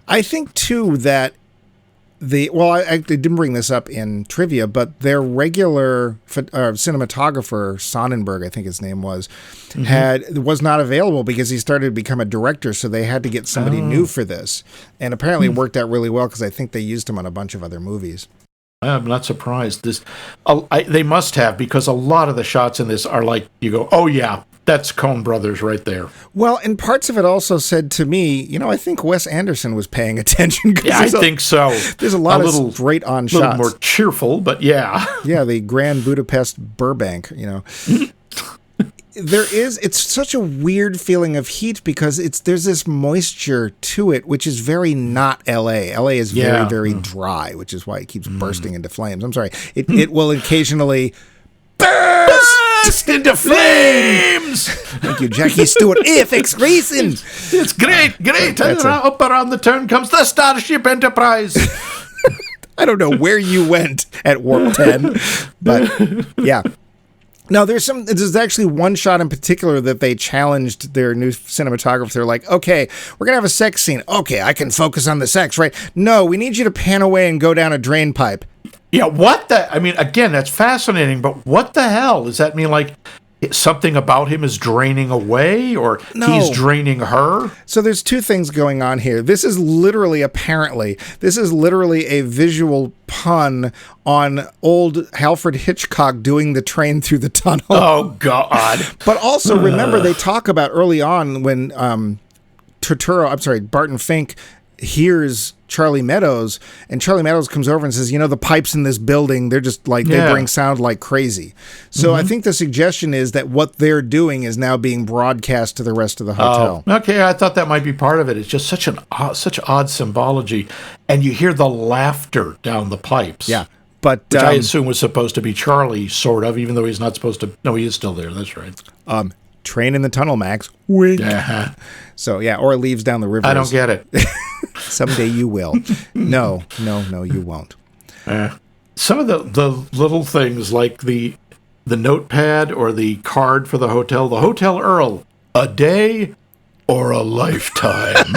I think, too, that I didn't bring this up in trivia, but their regular cinematographer, Sonnenberg, I think his name was, was not available because he started to become a director, so they had to get somebody new for this. And apparently it worked out really well because I think they used him on a bunch of other movies. I'm not surprised. They must have, because a lot of the shots in this are like, you go, oh, yeah, that's Coen Brothers right there. Well, and parts of it also said to me, I think Wes Anderson was paying attention. Yeah, I think so. There's a lot of straight-on shots. A little more cheerful, but yeah. Yeah, the Grand Budapest Burbank, It's such a weird feeling of heat because there's this moisture to it, which is very not L.A. L.A. is very, very dry, which is why it keeps bursting into flames. I'm sorry. It will occasionally burst into flames! Thank you, Jackie Stewart. FX Racing! It's great. Up around the turn comes the Starship Enterprise. I don't know where you went at Warp 10, but yeah. Now, there's actually one shot in particular that they challenged their new cinematographer. They're like, okay, we're going to have a sex scene. Okay, I can focus on the sex, right? No, we need you to pan away and go down a drain pipe. Yeah, again, that's fascinating, but what the hell? Does that mean, like, something about him is draining away, or he's draining her? So there's two things going on here. This is literally a visual pun on old Alfred Hitchcock doing the train through the tunnel. Oh, God. But also, remember, they talk about early on when Barton Fink hears Charlie Meadows, and Charlie Meadows comes over and says, the pipes in this building, they're just like, they bring sound like crazy. So I think the suggestion is that what they're doing is now being broadcast to the rest of the hotel. Oh, okay, I thought that might be part of it. It's just such odd symbology. And you hear the laughter down the pipes. Yeah. But which I assume was supposed to be Charlie, sort of, even though he's not supposed to. No, he is still there. That's right. Train in the tunnel, Max. Wink. So, yeah, or it leaves down the river. I don't get it. Someday you will. No, you won't. Some of the little things like the notepad or the card for the Hotel Earl, a day or a lifetime.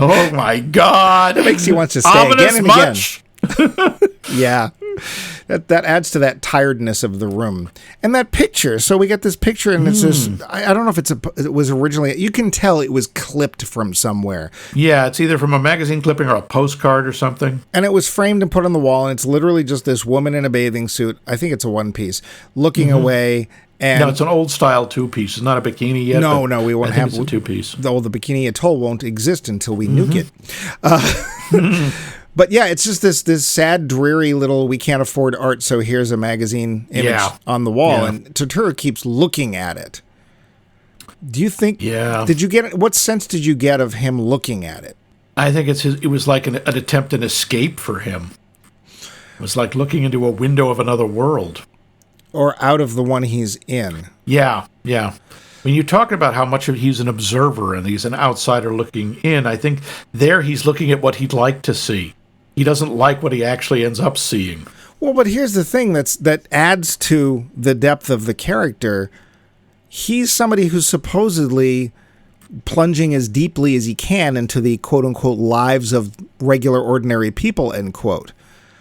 Oh, my God. It makes you want to stay again and much? Again. Yeah. That adds to that tiredness of the room. And that picture. So we get this picture, and it's this. I don't know if it was originally. You can tell it was clipped from somewhere. Yeah, it's either from a magazine clipping or a postcard or something. And it was framed and put on the wall, and it's literally just this woman in a bathing suit. I think it's a one piece, looking away. And no, it's an old style two piece. It's not a bikini yet. No, we won't have it's a two piece. Though the bikini atoll won't exist until we nuke it. But yeah, it's just this sad, dreary little, we can't afford art, so here's a magazine image on the wall. And Turturro keeps looking at it. Do you think, what sense did you get of him looking at it? I think it was like an attempt at escape for him. It was like looking into a window of another world. Or out of the one he's in. Yeah. When you talk about how much he's an observer and he's an outsider looking in, I think there he's looking at what he'd like to see. He doesn't like what he actually ends up seeing. Well, but here's the thing that adds to the depth of the character. He's somebody who's supposedly plunging as deeply as he can into the quote-unquote lives of regular, ordinary people, end quote.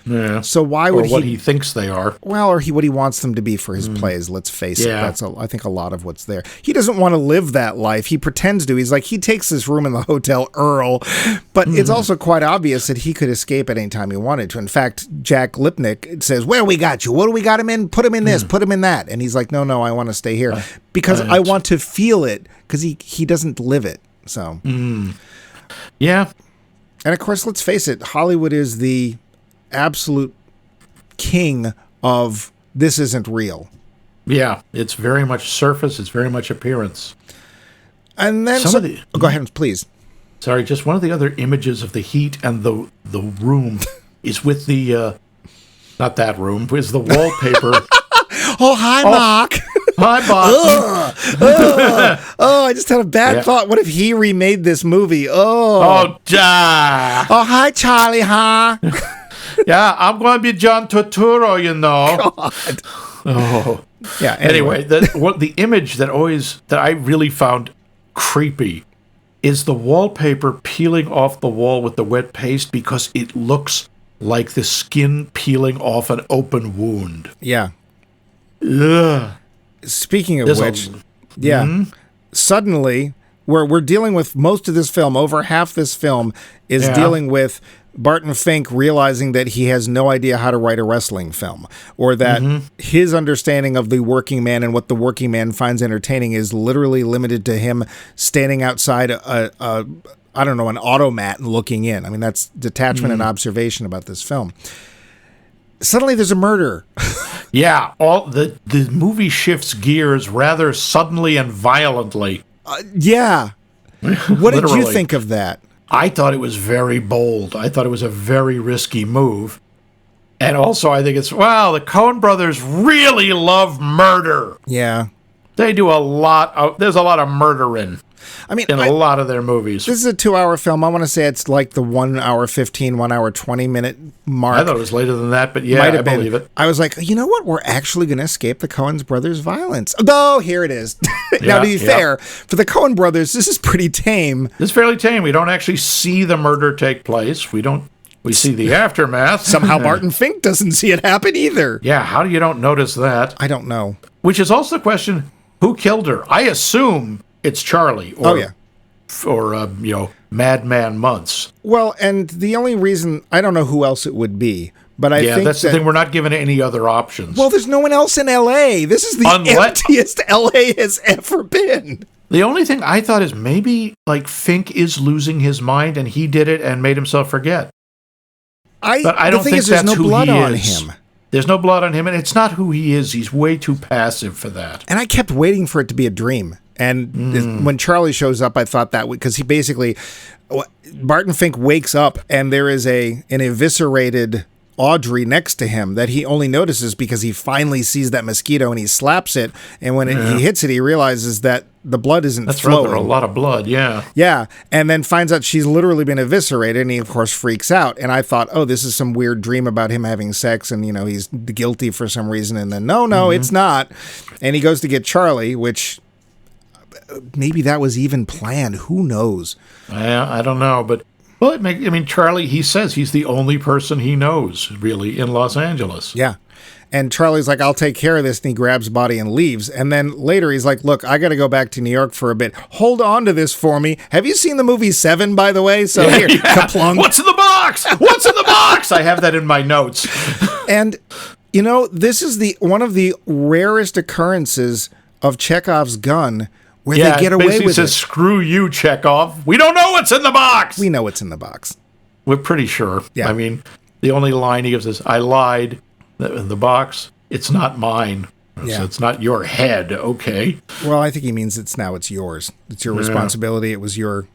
Yeah. So why Or would what he thinks they are. Well, or what he wants them to be for his plays. Let's face it. Yeah. That's I think a lot of what's there. He doesn't want to live that life. He pretends to. He's like, he takes this room in the Hotel Earl, but it's also quite obvious that he could escape at any time he wanted to. In fact, Jack Lipnick says, "Well, we got you. What do we got him in? Put him in this. Put him in that." And he's like, "No, I want to stay here because I want to feel it because he doesn't live it." So, Yeah. and of course, let's face it, Hollywood is the absolute king of this isn't real. Yeah. It's very much surface. It's very much appearance. And then go ahead, please. Sorry, just one of the other images of the heat and the room is with the not that room, is the wallpaper. Oh, hi, Mark. Hi, Bob. Oh, I just had a bad thought. What if he remade this movie? Oh, ja. Oh, hi, Charlie, huh? Yeah, I'm going to be John Turturro, you know. God. Oh. Yeah. Anyway, the image that I really found creepy is the wallpaper peeling off the wall with the wet paste because it looks like the skin peeling off an open wound. Yeah. Ugh. Speaking of which, suddenly we're dealing with most of this film. Over half this film is dealing with Barton Fink realizing that he has no idea how to write a wrestling film, or that his understanding of the working man and what the working man finds entertaining is literally limited to him standing outside an automat and looking in. I mean, that's detachment and observation about this film. Suddenly there's a murder. Yeah, all the movie shifts gears rather suddenly and violently. Yeah. What did you think of that? I thought it was very bold. I thought it was a very risky move. And also I think the Coen Brothers really love murder. Yeah. They do there's a lot of murdering. I mean, in a lot of their movies. This is a 2-hour film. I want to say it's like the 1 hour 15, 1 hour 20 minute mark. I thought it was later than that, but yeah, I believe it. I was like, you know what? We're actually going to escape the Coen Brothers violence. Oh, here it is. Now, to be fair, for the Coen Brothers, this is pretty tame. It's fairly tame. We don't actually see the murder take place. We see the aftermath. Somehow Barton Fink doesn't see it happen either. Yeah, how do you don't notice that? I don't know. Which is also the question, who killed her? I assume it's Charlie or Madman Months. Well, and the only reason, I don't know who else it would be, but I think that's the thing. We're not given any other options. Well, there's no one else in L.A. This is the emptiest L.A. has ever been. The only thing I thought is maybe like Fink is losing his mind and he did it and made himself forget. But I don't think that's who he is. There's no blood on him, and it's not who he is. He's way too passive for that. And I kept waiting for it to be a dream. And when Charlie shows up, I thought that because he basically, Barton Fink wakes up and there is an eviscerated Audrey next to him that he only notices because he finally sees that mosquito and he slaps it. And when he hits it, he realizes that the blood isn't flowing. That's rather a lot of blood, yeah. Yeah, and then finds out she's literally been eviscerated, and he, of course, freaks out. And I thought, oh, this is some weird dream about him having sex, and, he's guilty for some reason. And then, no, it's not. And he goes to get Charlie, which maybe that was even planned. Who knows? I don't know, but... Well, Charlie, he says he's the only person he knows, really, in Los Angeles. Yeah. And Charlie's like, I'll take care of this, and he grabs body and leaves. And then later he's like, look, I got to go back to New York for a bit. Hold on to this for me. Have you seen the movie Seven, by the way? So here, kaplunk. What's in the box? What's in the box? I have that in my notes. And, this is one of the rarest occurrences of Chekhov's gun where they get away with says, it. Screw you, Chekhov. We don't know what's in the box. We know what's in the box. We're pretty sure. Yeah. The only line he gives is, I lied. The box, it's not mine. Yeah. So it's not your head, okay? Well, I think he means it's yours. It's your responsibility. It was your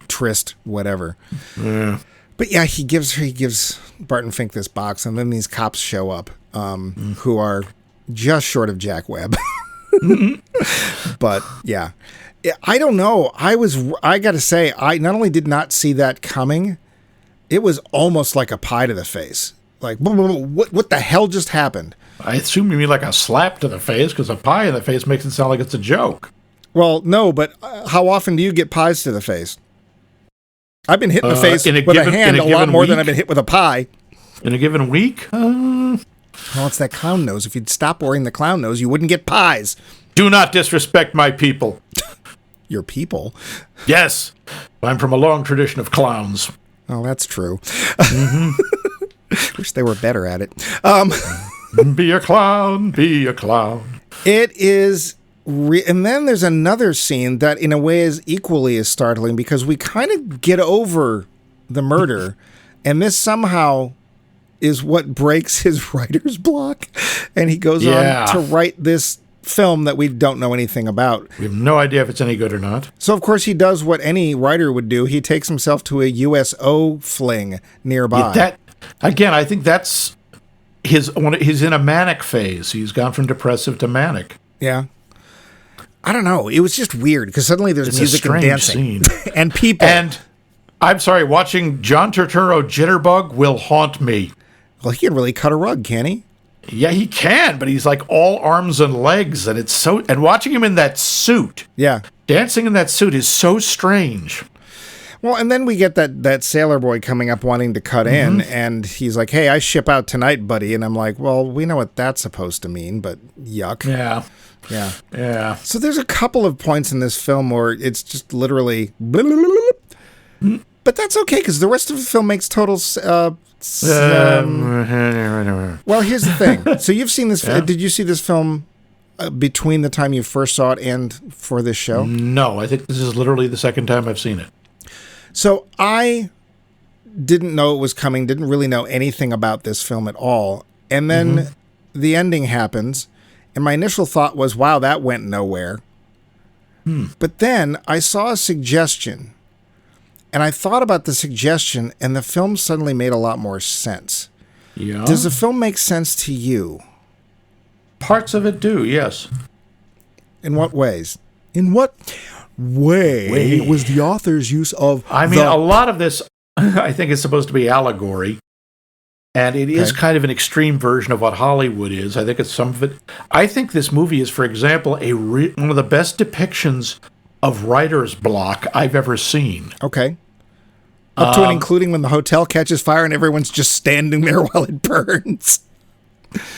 tryst, whatever. Yeah. But yeah, he gives Barton Fink this box, and then these cops show up, who are just short of Jack Webb. But yeah, I don't know. I got to say, I not only did not see that coming, it was almost like a pie to the face. Like, what the hell just happened? I assume you mean like a slap to the face, because a pie in the face makes it sound like it's a joke. Well, no, but how often do you get pies to the face? I've been hit in the face with a hand a lot more than I've been hit with a pie. in a given week? Well, it's that clown nose. If you'd stop wearing the clown nose, you wouldn't get pies. Do not disrespect my people. Your people? Yes, I'm from a long tradition of clowns. Oh, that's true. Mm-hmm. Wish they were better at it. Be a clown, be a clown. It is... and then there's another scene that in a way is equally as startling because we kind of get over the murder and this somehow is what breaks his writer's block, and he goes on to write this film that we don't know anything about. We have no idea if it's any good or not. So of course he does what any writer would do. He takes himself to a USO fling nearby. That again, I think that's he's in a manic phase. He's gone from depressive to manic. Yeah. I don't know. It was just weird because suddenly there's music and dancing and people. And I'm sorry, watching John Turturro jitterbug will haunt me. Well, he can really cut a rug, can he? Yeah, he can, but he's like all arms and legs, and it's so. And watching him in that suit, dancing in that suit is so strange. Well, and then we get that sailor boy coming up wanting to cut in, and he's like, "Hey, I ship out tonight, buddy." And I'm like, "Well, we know what that's supposed to mean, but yuck." Yeah. So there's a couple of points in this film where it's just literally, blah, blah, blah, blah. But that's okay because the rest of the film makes total. Well, here's the thing. So you've seen this. Did you see this film between the time you first saw it and for this show? No, I think this is literally the second time I've seen it. So I didn't know it was coming. Didn't really know anything about this film at all. And then the ending happens. And my initial thought was, wow, that went nowhere. But then I saw a suggestion. And I thought about the suggestion, and the film suddenly made a lot more sense. Yeah. Does the film make sense to you? Parts of it do, yes. In what ways? In what way was the author's use of a lot of this, I think, is supposed to be allegory. And it is kind of an extreme version of what Hollywood is. I think it's some of it. I think this movie is, for example, one of the best depictions of writer's block I've ever seen. Okay. Up to and including when the hotel catches fire and everyone's just standing there while it burns.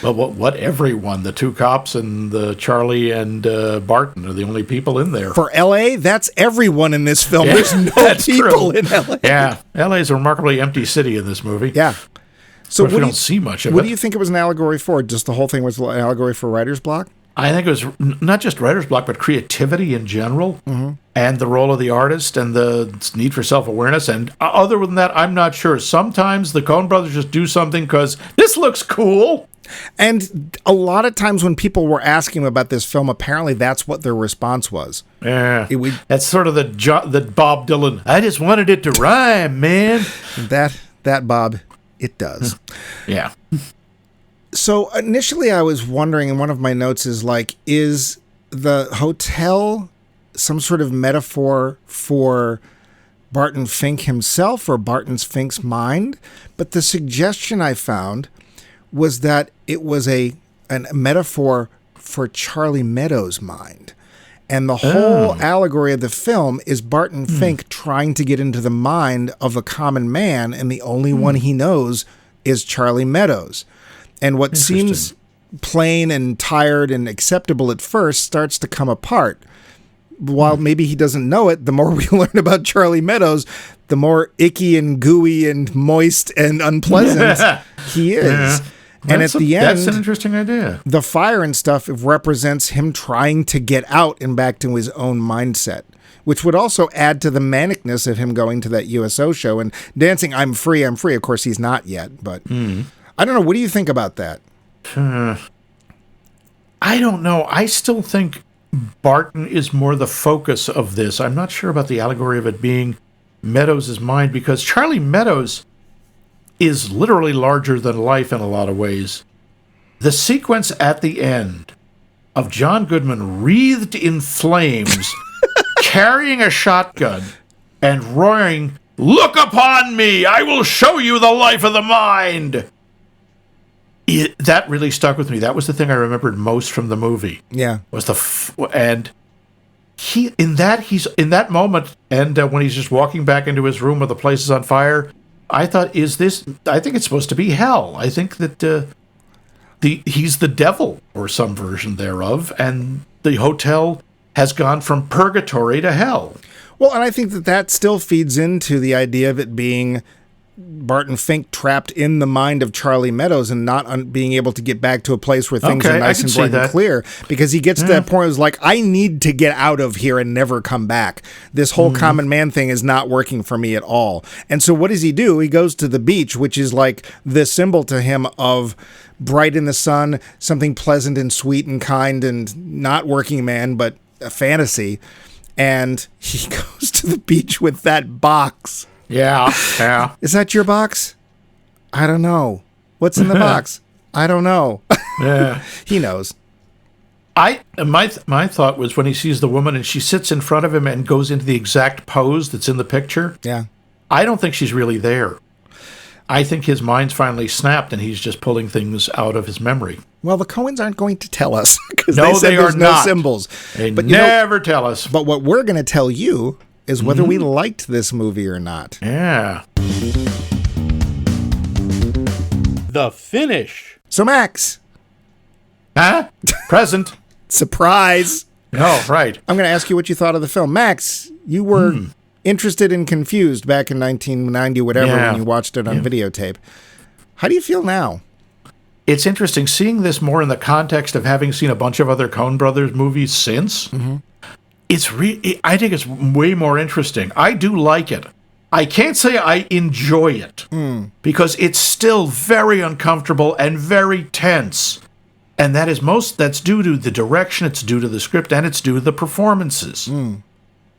Well, what everyone? The two cops and the Charlie and Barton are the only people in there. For L.A., that's everyone in this film. Yeah, there's no people in L.A. Yeah, L.A. is a remarkably empty city in this movie. Yeah. So we don't see much of it. What do you think it was an allegory for? Just the whole thing was an allegory for writer's block? I think it was not just writer's block, but creativity in general, and the role of the artist, and the need for self-awareness. And other than that, I'm not sure. Sometimes the Coen Brothers just do something because this looks cool. And a lot of times when people were asking about this film, apparently that's what their response was. Yeah, that's sort of the Bob Dylan. I just wanted it to rhyme, man. That Bob, it does. Yeah. So initially I was wondering, and one of my notes is like, is the hotel some sort of metaphor for Barton Fink himself or Barton's Fink's mind? But the suggestion I found was that it was a metaphor for Charlie Meadows' mind. And the whole allegory of the film is Barton Fink trying to get into the mind of a common man, and the only one he knows is Charlie Meadows. And what seems plain and tired and acceptable at first starts to come apart. While maybe he doesn't know it, the more we learn about Charlie Meadows, the more icky and gooey and moist and unpleasant he is. And at the end, that's an interesting idea. The fire and stuff represents him trying to get out and back to his own mindset, which would also add to the manicness of him going to that USO show and dancing, I'm free, I'm free. Of course, he's not yet, but I don't know. What do you think about that? I don't know. I still think Barton is more the focus of this. I'm not sure about the allegory of it being Meadows' mind, because Charlie Meadows is literally larger than life in a lot of ways. The sequence at the end of John Goodman wreathed in flames, carrying a shotgun and roaring, "Look upon me! I will show you the life of the mind!" That really stuck with me. That was the thing I remembered most from the movie. Yeah, was and he's in that moment, and when he's just walking back into his room where the place is on fire, I thought, I think it's supposed to be hell. I think that he's the devil or some version thereof, and the hotel has gone from purgatory to hell. Well, and I think that still feeds into the idea of it being Barton Fink trapped in the mind of Charlie Meadows and not being able to get back to a place where things are nice and bright and clear, because he gets to that point where it's like, I need to get out of here and never come back. This whole common man thing is not working for me at all. And so what does he do? He goes to the beach, which is like the symbol to him of bright in the sun, something pleasant and sweet and kind and not working man, but a fantasy. And he goes to the beach with that box. Yeah. Is that your box? I don't know. What's in the box? I don't know. Yeah. He knows. My thought was when he sees the woman and she sits in front of him and goes into the exact pose that's in the picture. Yeah. I don't think she's really there. I think his mind's finally snapped and he's just pulling things out of his memory. Well, the Coens aren't going to tell us because No, they said they there's are no not. symbols. They But never tell us. But what we're going to tell you is whether we liked this movie or not. Yeah. The finish. So, Max, Huh? Present. surprise. Oh, right. I'm going to ask you what you thought of the film. Max, you were interested and confused back in 1990 or whatever Yeah. when you watched it on videotape. How do you feel now? It's interesting seeing this more in the context of having seen a bunch of other Coen Brothers movies since. I think it's way more interesting. I do like it. I can't say I enjoy it because it's still very uncomfortable and very tense. And that's due to the direction, it's due to the script, and it's due to the performances.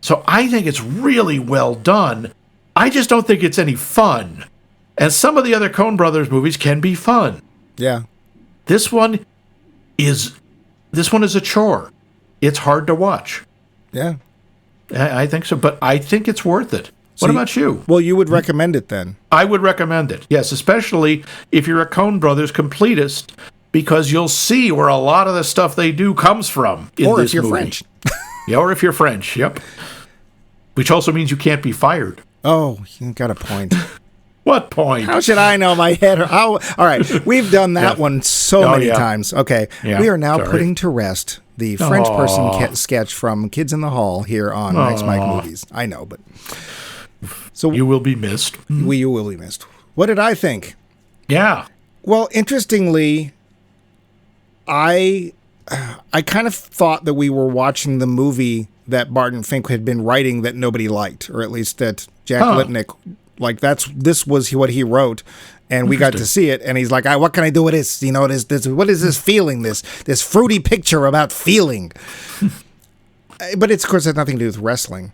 So I think it's really well done. I just don't think it's any fun. And some of the other Coen Brothers movies can be fun. Yeah. This one is a chore. It's hard to watch. Yeah. I think so, but I think it's worth it. What about you? Well, you would recommend it then. I would recommend it. Yes, especially if you're a Coen Brothers completist, because you'll see where a lot of the stuff they do comes from in Or this if you're movie. French. Yeah, or if you're French, yep. Which also means you can't be fired. Oh, you got a point. What point? How should I know my head? All right, we've done that one so many times. Okay, Yeah, we are now sorry. putting to rest the French person sketch from Kids in the Hall here on Max Mike Movies. I know, but so You will be missed. you will be missed. What did I think? Yeah. Well, interestingly, I kind of thought that we were watching the movie that Barton Fink had been writing that nobody liked, or at least that Jack Lipnick, like this was what he wrote, and we got to see it, and he's like, what can I do with this? You know, this what is this feeling? This fruity picture about feeling. But it's, of course, has nothing to do with wrestling.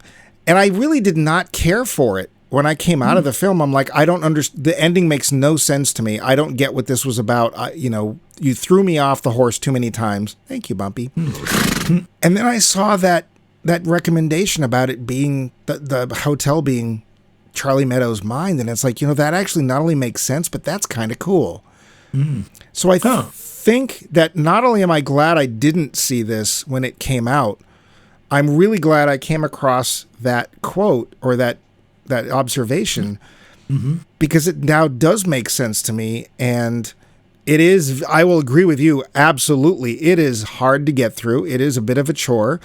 And I really did not care for it. When I came out of the film, I'm like, I don't understand. The ending makes no sense to me. I don't get what this was about. You threw me off the horse too many times. Thank you, Bumpy. And then I saw that recommendation about it being the hotel being Charlie Meadows' mind. And it's like, that actually not only makes sense, but that's kind of cool. So I think that not only am I glad I didn't see this when it came out, I'm really glad I came across that quote or that observation because it now does make sense to me. And it is, I will agree with you. Absolutely. It is hard to get through. It is a bit of a chore.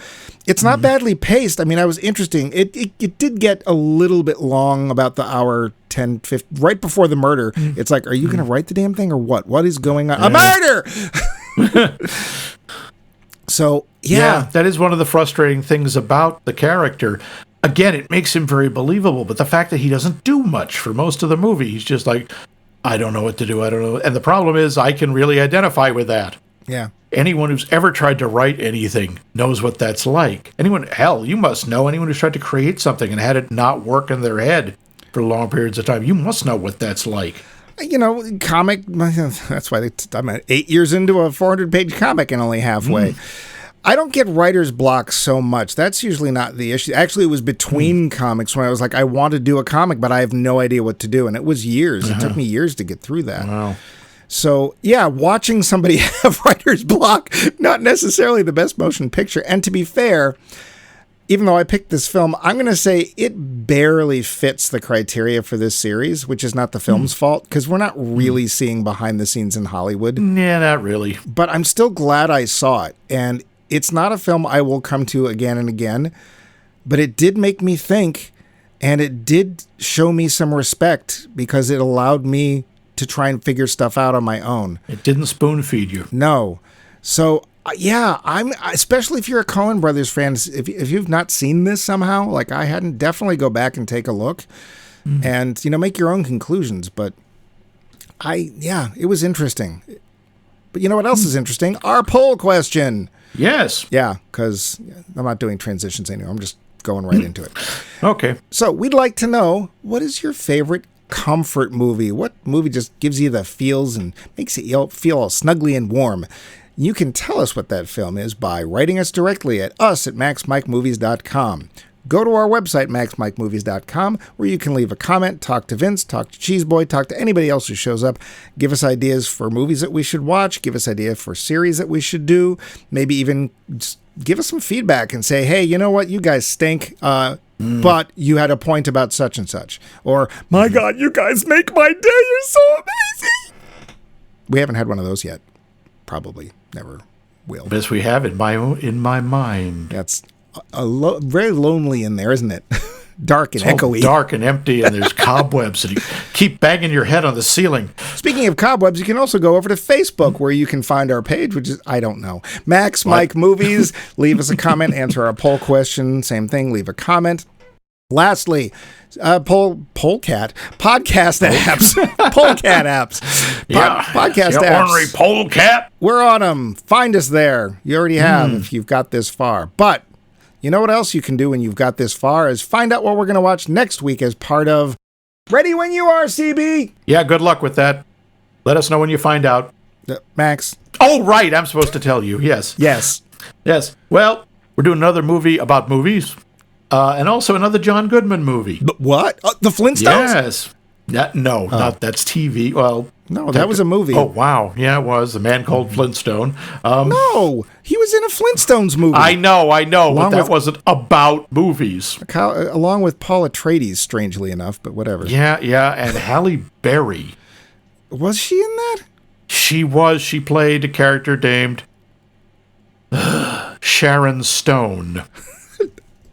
It's not badly paced. I mean, I was interesting. It did get a little bit long, about the hour 10, 15, right before the murder. It's like, are you going to write the damn thing or what? What is going on? A murder! So, yeah. That is one of the frustrating things about the character. Again, it makes him very believable, but the fact that he doesn't do much for most of the movie, he's just like, I don't know what to do. I don't know. And the problem is, I can really identify with that. Yeah. Anyone who's ever tried to write anything knows what that's like. You must know anyone who's tried to create something and had it not work in their head for long periods of time. You must know what that's like. Comic, that's why I'm 8 years into a 400-page comic and only halfway. I don't get writer's block so much. That's usually not the issue. Actually, it was between comics when I was like, I want to do a comic, but I have no idea what to do. And it was years. It took me years to get through that. Wow. So, yeah, watching somebody have writer's block, not necessarily the best motion picture. And to be fair, even though I picked this film, I'm going to say it barely fits the criteria for this series, which is not the film's fault, because we're not really seeing behind the scenes in Hollywood. Yeah, not really. But I'm still glad I saw it. And it's not a film I will come to again and again, but it did make me think, and it did show me some respect because it allowed me to try and figure stuff out on my own. It didn't spoon feed you. No. So, yeah, I'm especially if you're a Coen Brothers fan, if you've not seen this somehow, like I hadn't, definitely go back and take a look and, make your own conclusions. But it was interesting. But you know what else is interesting? Our poll question. Yes. Yeah, because I'm not doing transitions anymore. I'm just going right into it. Okay. So we'd like to know, what is your favorite comfort movie? What movie just gives you the feels and makes you feel all snuggly and warm? You can tell us what that film is by writing us directly at us@maxmikemovies.com. Go to our website, maxmikemovies.com, where you can leave a comment, talk to Vince, talk to Cheeseboy, talk to anybody else who shows up. Give us ideas for movies that we should watch. Give us ideas for series that we should do. Maybe even just give us some feedback and say, hey, you know what? You guys stink, but you had a point about such and such. Or, my God, you guys make my day. You're so amazing. We haven't had one of those yet. Probably never will. Yes, we have in my mind. That's very lonely in there, isn't it? Dark and echoey. Dark and empty, and there's cobwebs, and you keep banging your head on the ceiling. Speaking of cobwebs, you can also go over to Facebook, where you can find our page, which is, I don't know, Max Mike Movies. Leave us a comment, answer our poll question. Same thing, leave a comment. Lastly, podcast apps. Polecat apps. Podcast apps. Ornery polecat. We're on them. Find us there. You already have if you've got this far. But you know what else you can do when you've got this far is find out what we're going to watch next week as part of Ready When You Are, CB. Yeah, good luck with that. Let us know when you find out. Max. Oh, right. I'm supposed to tell you. Yes. Yes. Yes. Well, we're doing another movie about movies. And also another John Goodman movie. What? The Flintstones? Yes. No, not that's TV. Well, no, that was a movie. Oh, wow. Yeah, it was. A Man Called Flintstone. No, he was in a Flintstones movie. I know, but that wasn't about movies. Along with Paul Atreides, strangely enough, but whatever. Yeah, and Halle Berry. Was she in that? She was. She played a character named Sharon Stone.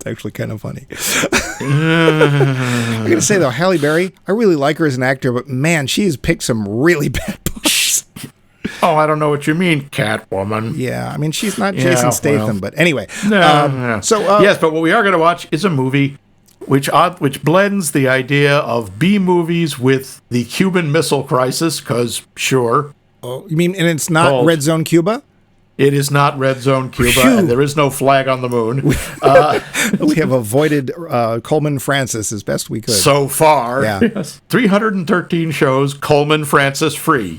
Actually kind of funny. I'm gonna say though, Halle Berry, I really like her as an actor, but man, she has picked some really bad parts. Oh, I don't know what you mean, Catwoman. Yeah, I mean she's not Jason Statham, but anyway. So yes, but what we are going to watch is a movie which blends the idea of B movies with the Cuban Missile Crisis. Because sure. Oh, you mean, and it's not Red Zone Cuba? It is not Red Zone Cuba, and there is no flag on the moon. We have avoided Coleman Francis as best we could. So far. Yeah. Yes. 313 shows, Coleman Francis free.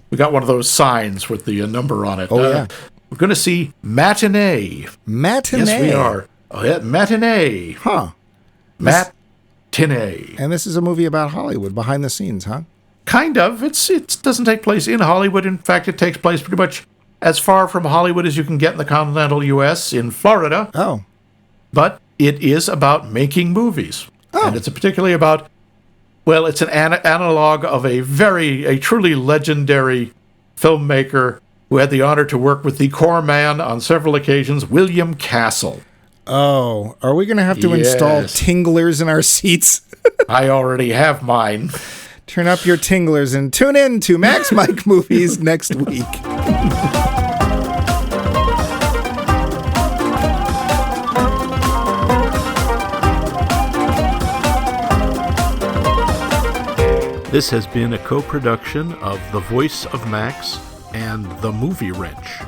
We got one of those signs with the number on it. Oh, yeah. We're going to see Matinee. Matinee? Yes, we are. Oh, yeah, Matinee. Huh. Matinee. And this is a movie about Hollywood, behind the scenes, huh? Kind of. It doesn't take place in Hollywood. In fact, it takes place pretty much as far from Hollywood as you can get in the continental U.S. in Florida. Oh. But it is about making movies. Oh. And it's particularly about, well, it's an analog of a truly legendary filmmaker who had the honor to work with the core man on several occasions, William Castle. Oh, are we going to have to install tinglers in our seats? I already have mine. Turn up your tinglers and tune in to Max Mike Movies next week. This has been a co-production of The Voice of Max and The Movie Wrench.